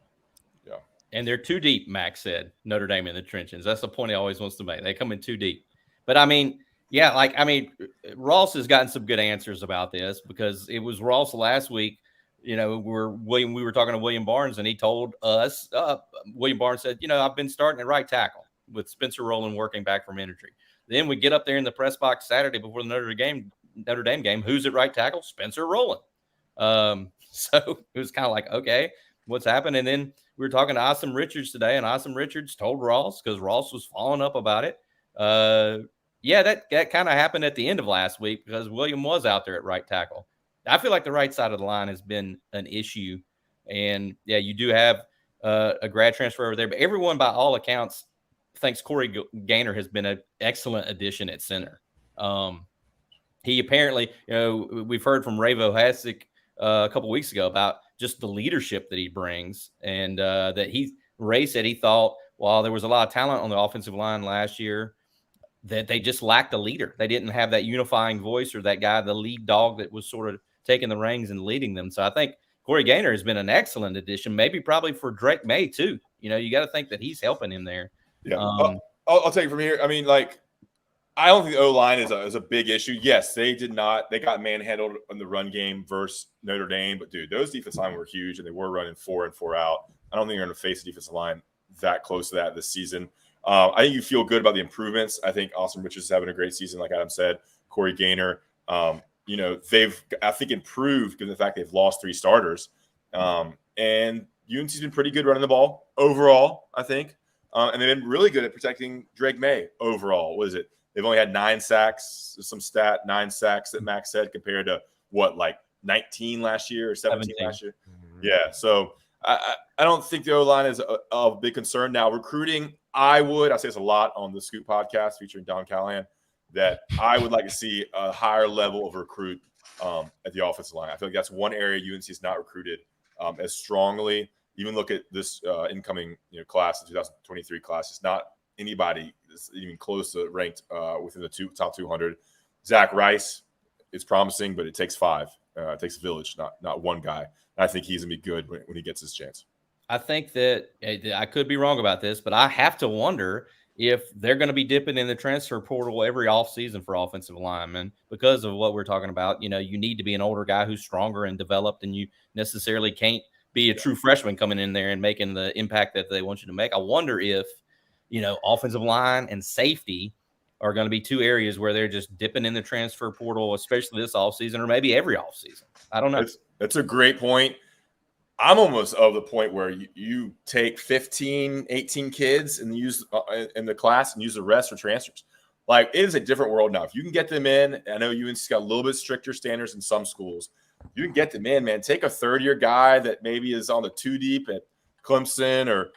Yeah. And they're too deep, Max said, Notre Dame in the trenches. That's the point he always wants to make. They come in too deep. But, Ross has gotten some good answers about this because it was Ross last week. We were talking to William Barnes, and he told us, William Barnes said, I've been starting at right tackle with Spencer Rowland working back from injury. Then we get up there in the press box Saturday before the Notre Dame game. Who's at right tackle? Spencer Rowland. So it was kind of like, okay, what's happened? And then we were talking to Asim Richards today, and Asim Richards told Ross, because Ross was following up about it. That kind of happened at the end of last week because William was out there at right tackle. I feel like the right side of the line has been an issue. And, you do have a grad transfer over there. But everyone, by all accounts, thinks Corey Gaynor has been an excellent addition at center. He apparently, we've heard from Ravo Hasek a couple weeks ago about just the leadership that he brings. And Ray said he thought while there was a lot of talent on the offensive line last year, that they just lacked a leader. They didn't have that unifying voice or that guy, the lead dog that was sort of taking the reins and leading them. So I think Corey Gaynor has been an excellent addition, maybe probably for Drake May too. You got to think that he's helping him there. Yeah. I'll take it from here. I don't think the O-line is a big issue. Yes, they got manhandled in the run game versus Notre Dame. But, dude, those defensive line were huge, and they were running 4 and 4 out. I don't think you're going to face a defensive line that close to that this season. I think you feel good about the improvements. I think Asim Richards is having a great season, like Adam said. Corey Gaynor, they've, I think, improved given the fact they've lost 3 starters. And UNC's been pretty good running the ball overall, I think. And they've been really good at protecting Drake May overall. What is it? They've only had 9 sacks, 9 sacks that Max said, compared to 19 last year or 17 last year? Mm-hmm. Yeah. So I don't think the O-line is a big concern. Now, recruiting, I say this a lot on the Scoop podcast featuring Don Callahan, that I would like to see a higher level of recruit at the offensive line. I feel like that's one area UNC has not recruited as strongly. Even look at this incoming class, the 2023 class. It's not anybody that's even close to ranked within the top 200. Zach Rice is promising, but it takes 5. It takes a village, not one guy. And I think he's going to be good when he gets his chance. I think that I could be wrong about this, but I have to wonder if they're going to be dipping in the transfer portal every offseason for offensive linemen because of what we're talking about. You need to be an older guy who's stronger and developed, and you necessarily can't be a true freshman coming in there and making the impact that they want you to make. I wonder if, offensive line and safety are going to be two areas where they're just dipping in the transfer portal, especially this offseason or maybe every offseason. I don't know. That's a great point. I'm almost of the point where you take 15, 18 kids and use in the class and use the rest for transfers. Like, it is a different world now. If you can get them in, I know UNC's got a little bit stricter standards in some schools. You can get them in, man. Take a third-year guy that maybe is on the 2 deep at Clemson or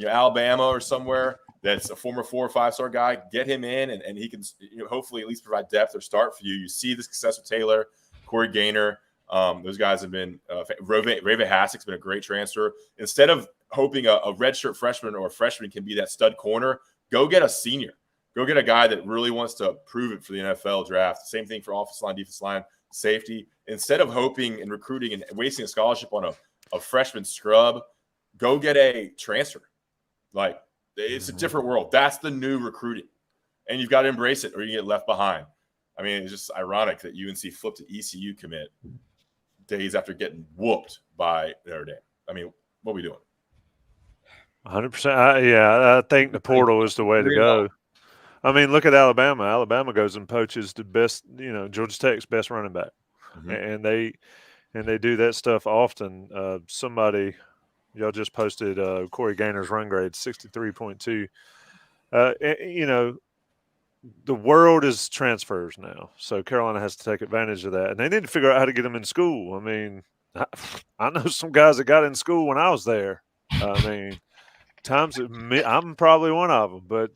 Alabama or somewhere that's a former 4 or 5-star guy. Get him in, and he can hopefully at least provide depth or start for you. You see the success with Taylor, Corey Gaynor. Those guys have been Raven Hassek's been a great transfer. Instead of hoping a redshirt freshman or a freshman can be that stud corner, go get a senior. Go get a guy that really wants to prove it for the NFL draft. Same thing for offensive line, defensive line, safety. Instead of hoping and recruiting and wasting a scholarship on a freshman scrub, go get a transfer. Like, it's a different world. That's the new recruiting. And you've got to embrace it or you get left behind. I mean, it's just ironic that UNC flipped an ECU commit days after getting whooped by Notre Dame. I mean, what are we doing? 100%. Yeah, I think the portal is the way to go. I mean, look at Alabama. Alabama goes and poaches the best, Georgia Tech's best running back, and they do that stuff often. Somebody, y'all just posted Corey Gaynor's run grade 63.2. The world is transfers now, so Carolina has to take advantage of that, and they need to figure out how to get them in school. I mean, I know some guys that got in school when I was there. I mean, I'm probably one of them, but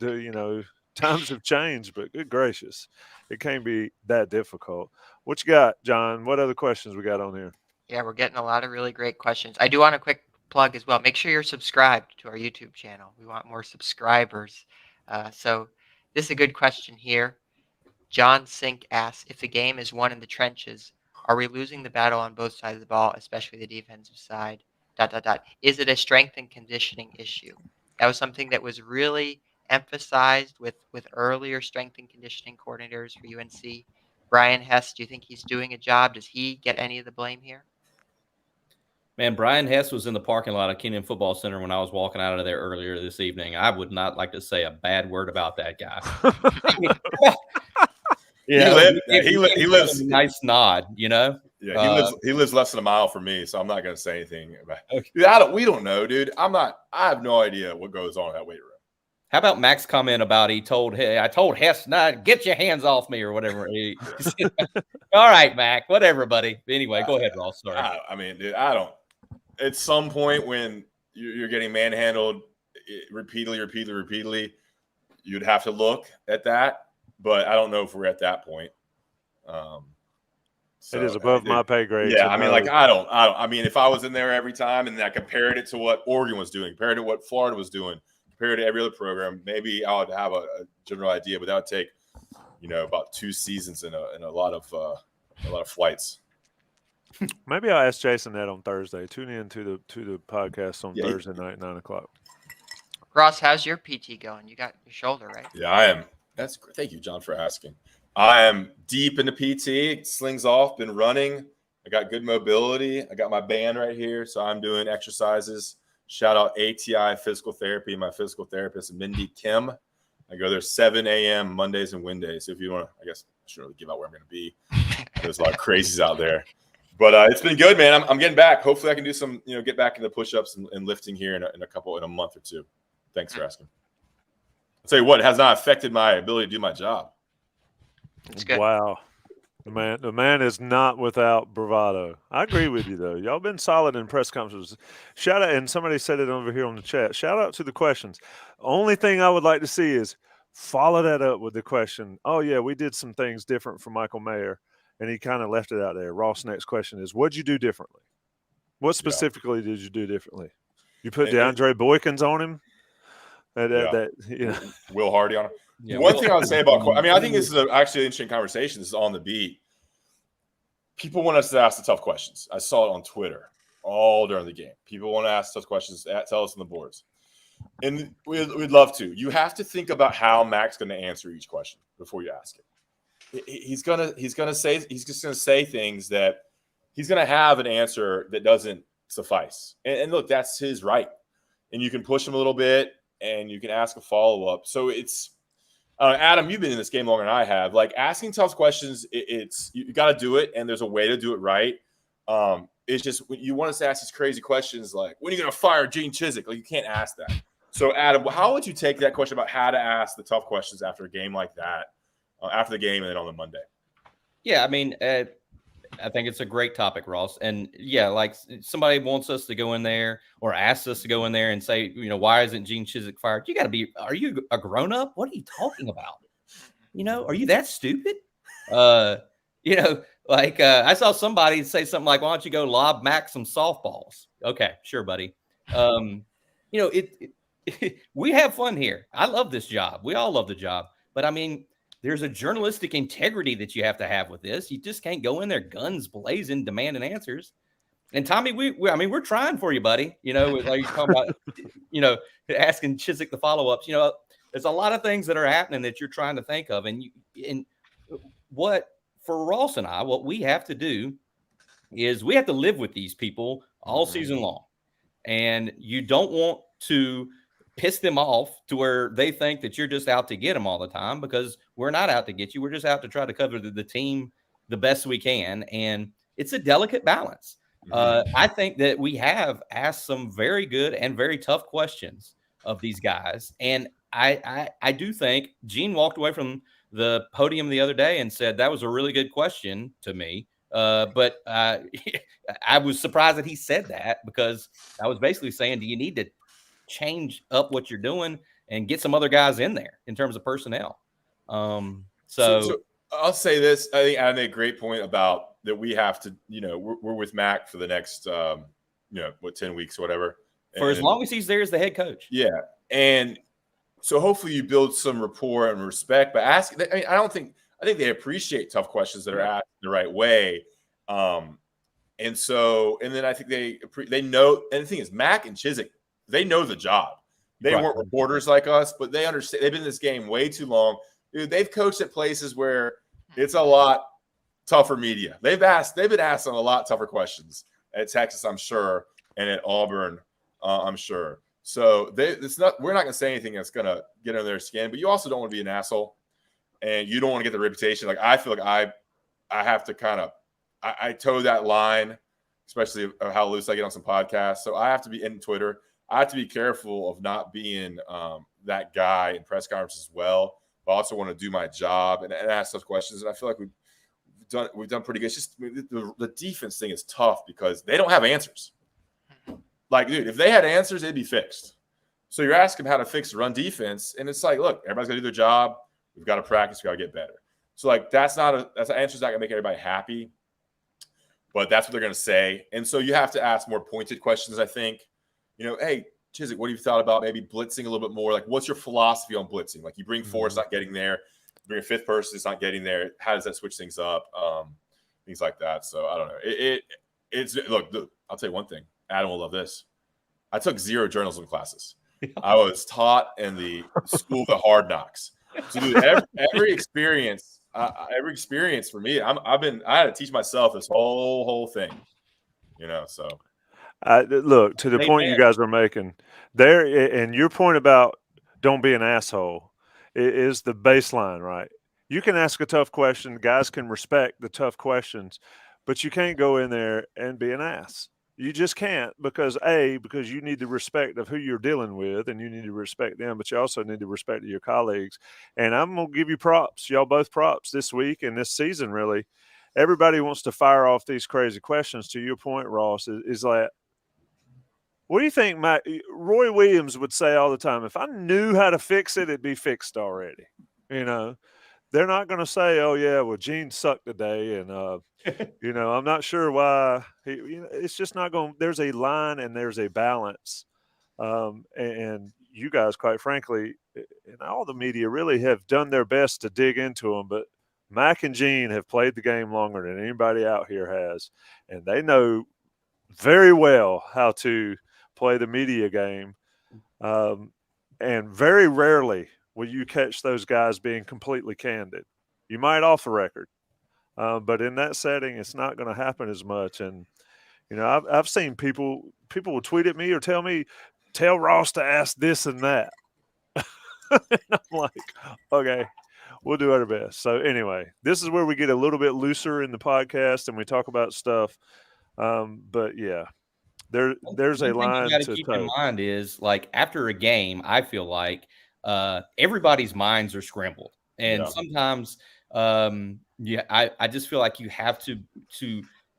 times have changed, but good gracious, it can't be that difficult. What you got, John? What other questions we got on here? Yeah, we're getting a lot of really great questions. I do want a quick plug as well. Make sure you're subscribed to our YouTube channel. We want more subscribers. So this is a good question here. John Sink asks, if the game is won in the trenches, are we losing the battle on both sides of the ball, especially the defensive side? ... Is it a strength and conditioning issue? That was something that was really emphasized with earlier strength and conditioning coordinators for UNC. Brian Hess, do you think he's doing a job? Does he get any of the blame here? Man, Brian Hess was in the parking lot of Kenyon Football Center when I was walking out of there earlier this evening. I would not like to say a bad word about that guy. He lives a nice nod, Yeah, he lives less than a mile from me, so I'm not going to say anything about it. Dude, we don't know, dude. I have no idea what goes on in that weight room. How about Mac's comment about I told Hess not get your hands off me or whatever. All right, Mac, whatever, buddy. Anyway, go ahead, Ross. Sorry. I mean, dude, I don't. At some point when you're getting manhandled repeatedly, you'd have to look at that. But I don't know if we're at that point. So, it is above my pay grade. Yeah, I mean, like I don't. I mean, if I was in there every time and I compared it to what Oregon was doing, compared to what Florida was doing, compared to every other program, maybe I would have a general idea. But that would take, about 2 seasons and a lot of flights. Maybe I'll ask Jason that on Thursday. Tune in to the podcast on Thursday night, 9:00. Ross, how's your PT going? You got your shoulder, right? Yeah, I am. That's great. Thank you, John, for asking. I am deep into PT. Slings off. Been running. I got good mobility. I got my band right here, so I'm doing exercises. Shout out ATI Physical Therapy, my physical therapist, Mindy Kim. I go there 7 a.m. Mondays and Wednesdays. So if you want to, I guess I shouldn't really give out where I'm going to be. There's a lot of crazies out there. But it's been good, man. I'm getting back. Hopefully I can do some, get back into push-ups and lifting here in a month or two. Thanks for asking. I'll tell you what, it has not affected my ability to do my job. It's good. Wow. The man is not without bravado. I agree with you, though. Y'all been solid in press conferences. Shout out, and somebody said it over here on the chat. Shout out to the questions. Only thing I would like to see is follow that up with the question. Oh, yeah, we did some things different for Michael Mayer, and he kind of left it out there. Ross' next question is, what'd you do differently? What specifically did you do differently? You put DeAndre Boykins on him? Will Hardy on him? Yeah, One thing I would say about, I think this is actually an interesting conversation. This is on the beat. People want us to ask the tough questions. I saw it on Twitter all during the game. People want to ask tough questions. Tell us on the boards. And we'd love to. You have to think about how Mac's going to answer each question before you ask it. He's just going to say things that he's going to have an answer that doesn't suffice. And look, that's his right. And you can push him a little bit and you can ask a follow-up. So Adam, you've been in this game longer than I have. Like asking tough questions, it's you got to do it, and there's a way to do it right. It's just you want us to ask these crazy questions like, when are you going to fire Gene Chizik? Like you can't ask that. So, Adam, how would you take that question about how to ask the tough questions after a game like that, after the game and then on the Monday? Yeah, I mean, I think it's a great topic, Ross. And yeah, like somebody wants us to go in there or asks us to go in there and say, why isn't Gene Chizik fired? You got to be, are you a grown up? What are you talking about? Are you that stupid? I saw somebody say something like, why don't you go lob Mac some softballs? Okay, sure, buddy. We have fun here. I love this job. We all love the job. But I mean, there's a journalistic integrity that you have to have with this. You just can't go in there guns blazing, demanding answers. And Tommy, we're trying for you, buddy. Like you're talking about, asking Chizik the follow-ups. There's a lot of things that are happening that you're trying to think of. And what for Ross and I, what we have to do is we have to live with these people all season long. And you don't want to piss them off to where they think that you're just out to get them all the time, because we're not out to get you. We're just out to try to cover the team the best we can. And it's a delicate balance. I think that we have asked some very good and very tough questions of these guys. And I do think Gene walked away from the podium the other day and said, that was a really good question to me. But I was surprised that he said that, because I was basically saying, do you need to change up what you're doing and get some other guys in there in terms of personnel? So I'll say this. I think I made a great point about that. We have to, we're with Mac for the next, 10 weeks or whatever. For as long as he's there as the head coach. Yeah. And so hopefully you build some rapport and respect by asking. I mean, I think they appreciate tough questions that are asked the right way. And then I think they know. And the thing is, Mac and Chizik, they know the job. They weren't reporters like us, but they understand. They've been in this game way too long. Dude, they've coached at places where it's a lot tougher media. They've been asked on a lot tougher questions at Texas, I'm sure, and at Auburn, I'm sure. So we're not going to say anything that's going to get under their skin, but you also don't want to be an asshole, and you don't want to get the reputation. Like I feel like I have to kind of I toe that line, especially of how loose I get on some podcasts. So I have to be in Twitter. I have to be careful of not being that guy in press conferences as well. But I also want to do my job and ask those questions. And I feel like we've done pretty good. It's just the defense thing is tough because they don't have answers. Like, dude, if they had answers, it'd be fixed. So you're asking them how to fix run defense, and it's like, look, everybody's got to do their job. We've got to practice. We've got to get better. So like that's an answer's not gonna make everybody happy, but that's what they're gonna say. And so you have to ask more pointed questions. I think, hey, Chizik, what have you thought about maybe blitzing a little bit more? Like, what's your philosophy on blitzing? Like, you bring four, it's not getting there. You bring a fifth person, it's not getting there. How does that switch things up? Things like that. So I don't know. Look, I'll tell you one thing. Adam will love this. I took 0 journalism classes. I was taught in the school of the hard knocks. So, dude, every experience for me, I had to teach myself this whole thing. So. Look, to the point you guys are making there, and your point about don't be an asshole is the baseline, right? You can ask a tough question. Guys can respect the tough questions, but you can't go in there and be an ass. You just can't because you need the respect of who you're dealing with, and you need to respect them, but you also need to respect your colleagues. And I'm going to give you props, y'all both props this week and this season, really. Everybody wants to fire off these crazy questions. To your point, Ross, is like, what do you think Roy Williams would say all the time? If I knew how to fix it, it'd be fixed already. They're not going to say, oh, yeah, well, Gene sucked today. And, I'm not sure why. It's just not going – there's a line and there's a balance. And you guys, quite frankly, and all the media really have done their best to dig into them. But Mac and Gene have played the game longer than anybody out here has. And they know very well how to play the media game. And very rarely will you catch those guys being completely candid. You might off the record, but in that setting, it's not going to happen as much. And I've seen people will tweet at me or tell Ross to ask this and that. And I'm like, okay, we'll do our best. So anyway, this is where we get a little bit looser in the podcast and we talk about stuff. But yeah, there's a One thing you line got to to keep in toe. mind is like after a game, I feel like everybody's minds are scrambled, and Yeah. sometimes yeah, I just feel like you have to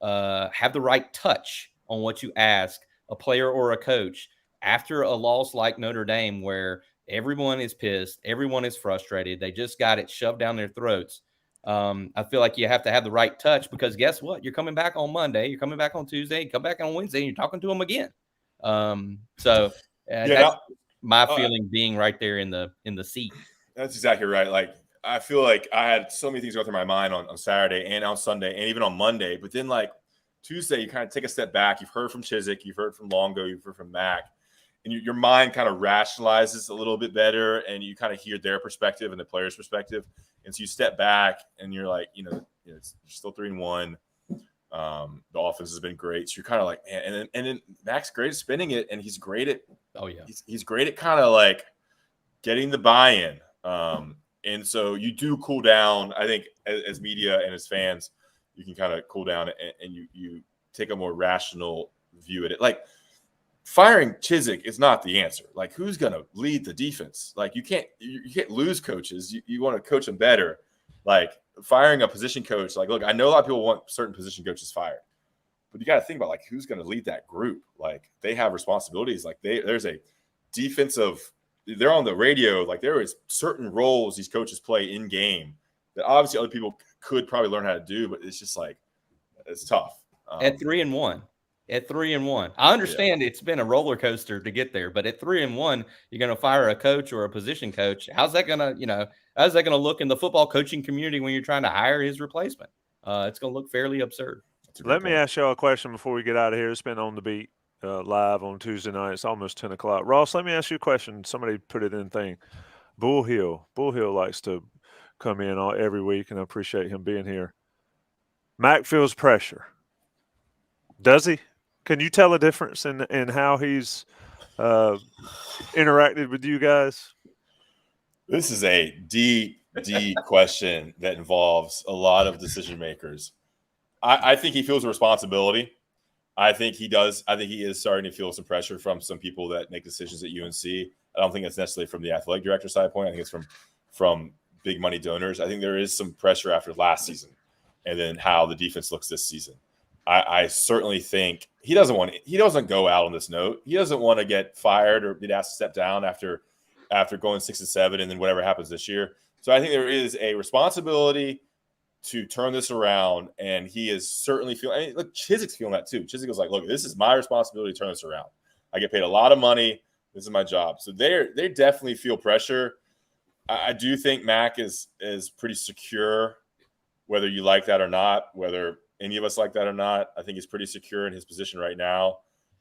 have the right touch on what you ask a player or a coach after a loss like Notre Dame, where everyone is pissed, everyone is frustrated, they just got it shoved down their throats. I feel like you have to have the right touch because guess what? You're coming back on Monday, you're coming back on Tuesday, you come back on Wednesday, and you're talking to them again. So Yeah, that's now, my uh, feeling being right there in the seat. that's exactly right. Like I feel like I had so many things go through my mind on Saturday and on Sunday and even on Monday. But then like Tuesday, you kind of take a step back. You've heard from Chiswick, you've heard from Longo, you've heard from Mac, and your mind kind of rationalizes a little bit better, and you kind of hear their perspective and the players' perspective. And so you step back, and you're like, you're still 3-1. The offense has been great. So you're kind of like, man, and then Mac's great at spinning it, and he's great at he's great at kind of like getting the buy-in. And so you do cool down. I think as media and as fans, you can kind of cool down and you take a more rational view at it. Like firing Chiswick is not the answer. Like who's going to lead the defense? Like you can't lose coaches. You want to coach them better. Like firing a position coach. Like look, I know a lot of people want certain position coaches fired, but you got to think about like who's going to lead that group. Like they have responsibilities. Like there's a defensive. They're on the radio. Like there is certain roles these coaches play in game that obviously other people could probably learn how to do, but it's just like it's tough. At 3-1, I understand it's been a roller coaster to get there, but at 3-1, you're going to fire a coach or a position coach. How's that going to look in the football coaching community when you're trying to hire his replacement? It's going to look fairly absurd. Let me ask y'all a question before we get out of here. It's been on the beat. Live on Tuesday night. It's almost 10 o'clock. Ross, let me ask you a question. Somebody put it in thing. Bull Hill likes to come in every week, and I appreciate him being here. Mac feels pressure. Does he? Can you tell a difference in how he's interacted with you guys? This is a deep question that involves a lot of decision makers. I think he feels a responsibility. I think he does. I think he is starting to feel some pressure from some people that make decisions at UNC. I don't think it's necessarily from the athletic director side point. I think it's from big money donors. I think there is some pressure after last season and then how the defense looks this season. I certainly think he doesn't go out on this note. He doesn't want to get fired or be asked to step down after going 6-7 and then whatever happens this year. So I think there is a responsibility to turn this around, and he is certainly feeling. I mean, look, Chiswick's feeling that too. Chiswick was like, "Look, this is my responsibility to turn this around. I get paid a lot of money. This is my job." So they definitely feel pressure. I do think Mac is pretty secure, whether you like that or not, whether any of us like that or not. I think he's pretty secure in his position right now.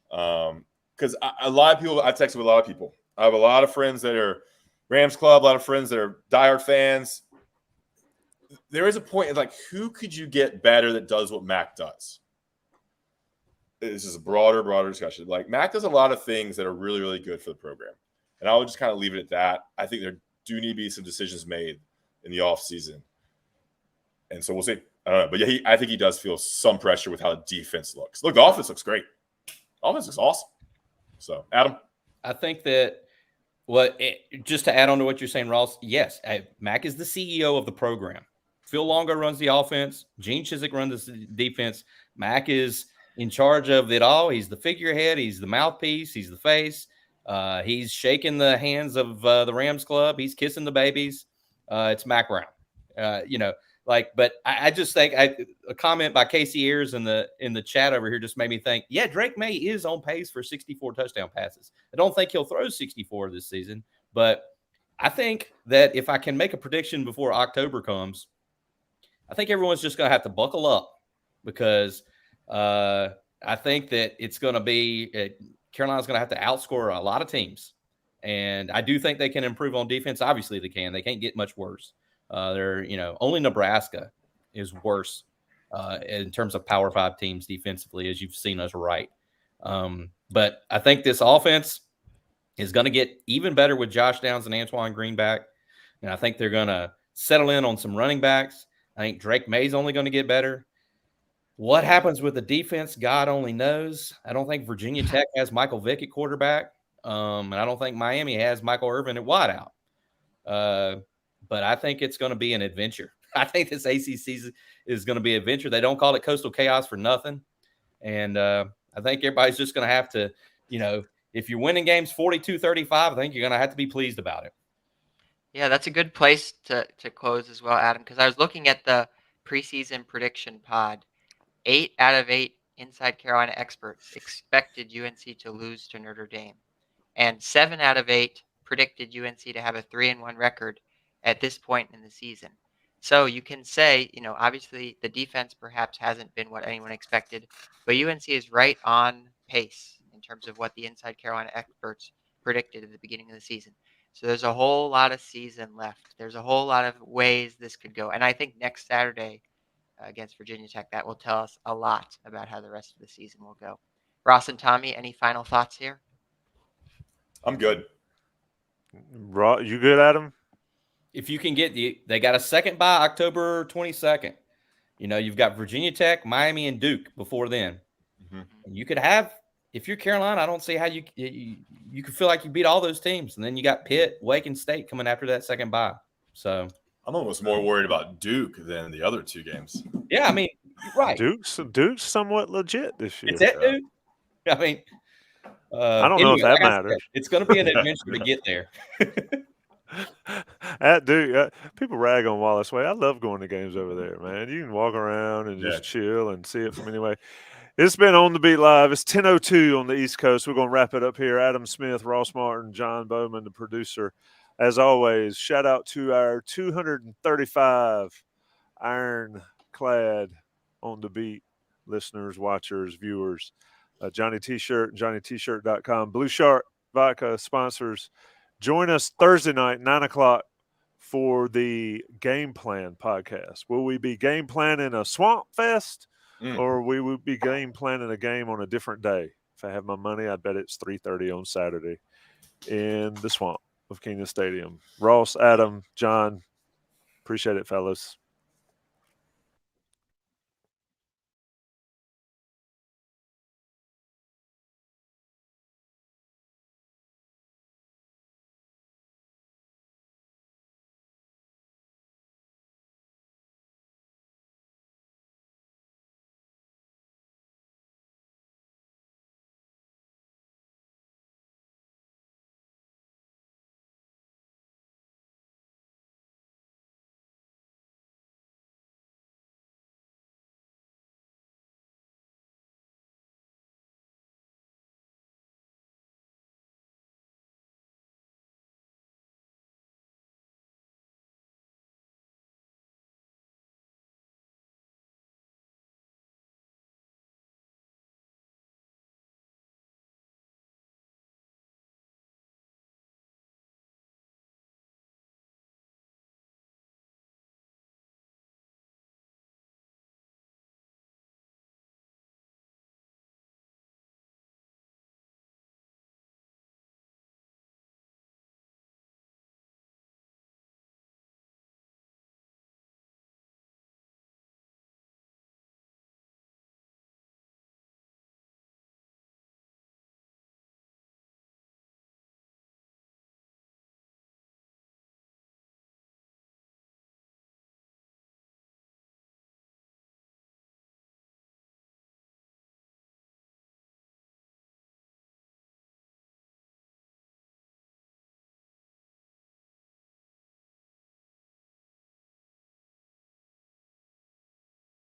Because a lot of people, I texted with a lot of people. I have a lot of friends that are Rams Club, a lot of friends that are diehard fans. There is a point like who could you get better that does what Mac does? This is a broader discussion. Like Mac does a lot of things that are really, really good for the program. And I would just kind of leave it at that. I think there do need to be some decisions made in the offseason. And so we'll see. I don't know. But yeah, I think he does feel some pressure with how the defense looks. Look, the offense looks great. The offense looks awesome. So, Adam? I think that just to add on to what you're saying, Ross, yes, Mac is the CEO of the program. Phil Longo runs the offense. Gene Chiswick runs the defense. Mac is in charge of it all. He's the figurehead. He's the mouthpiece. He's the face. He's shaking the hands of the Rams club. He's kissing the babies. It's Mac Brown. But I just think a comment by Casey Ayers in the chat over here just made me think, yeah, Drake May is on pace for 64 touchdown passes. I don't think he'll throw 64 this season, but I think that if I can make a prediction before October comes, I think everyone's just going to have to buckle up because I think that it's going to be Carolina's going to have to outscore a lot of teams. And I do think they can improve on defense. Obviously, they can. They can't get much worse. Only Nebraska is worse in terms of Power 5 teams defensively, as you've seen us write. But I think this offense, is going to get even better with Josh Downs and Antoine Greenback. And I think they're going to settle in on some running backs. I think Drake May's only going to get better. What happens with the defense, God only knows. I don't think Virginia Tech has Michael Vick at quarterback. And I don't think Miami has Michael Irvin at wideout. But I think it's going to be an adventure. I think this ACC is going to be an adventure. They don't call it Coastal Chaos for nothing. And I think everybody's just going to have to, if you're winning games 42-35, I think you're going to have to be pleased about it. Yeah, that's a good place to close as well, Adam, because I was looking at the preseason prediction pod. 8 out of 8 Inside Carolina experts expected UNC to lose to Notre Dame, and 7 out of 8 predicted UNC to have a 3-1 record at this point in the season. So you can say, obviously the defense perhaps hasn't been what anyone expected, but UNC is right on pace in terms of what the Inside Carolina experts predicted at the beginning of the season. So there's a whole lot of season left. There's a whole lot of ways this could go. And I think next Saturday against Virginia Tech, that will tell us a lot about how the rest of the season will go. Ross and Tommy, any final thoughts here? I'm good. You good, Adam? If you can they got a second bye October 22nd. You've got Virginia Tech, Miami, and Duke before then. Mm-hmm. And you could have, if you're Carolina, I don't see how you could feel like you beat all those teams. And then you got Pitt, Wake, and State coming after that second bye. So I'm almost more worried about Duke than the other two games. Yeah, I mean, right. Duke's somewhat legit this year. It's at Duke. I mean, I don't know if that matters. It's going to be an adventure to get there. At Duke, people rag on Wallace Way. I love going to games over there, man. You can walk around and just chill and see it from anyway. It's been On the Beat Live. It's 10:02 on the East Coast. We're going to wrap it up here. Adam Smith, Ross Martin, John Bowman, the producer. As always, shout out to our 235 ironclad On the Beat listeners, watchers, viewers. Johnny T-Shirt, JohnnyT-Shirt.com. Blue Shark Vodka sponsors. Join us Thursday night, 9 o'clock, for the Game Plan podcast. Will we be game planning a Swamp Fest, or we will be game planning a game on a different day? If I have my money, I bet it's 3:30 on Saturday in the Swamp of Kingdom Stadium. Ross, Adam, John, appreciate it, fellas.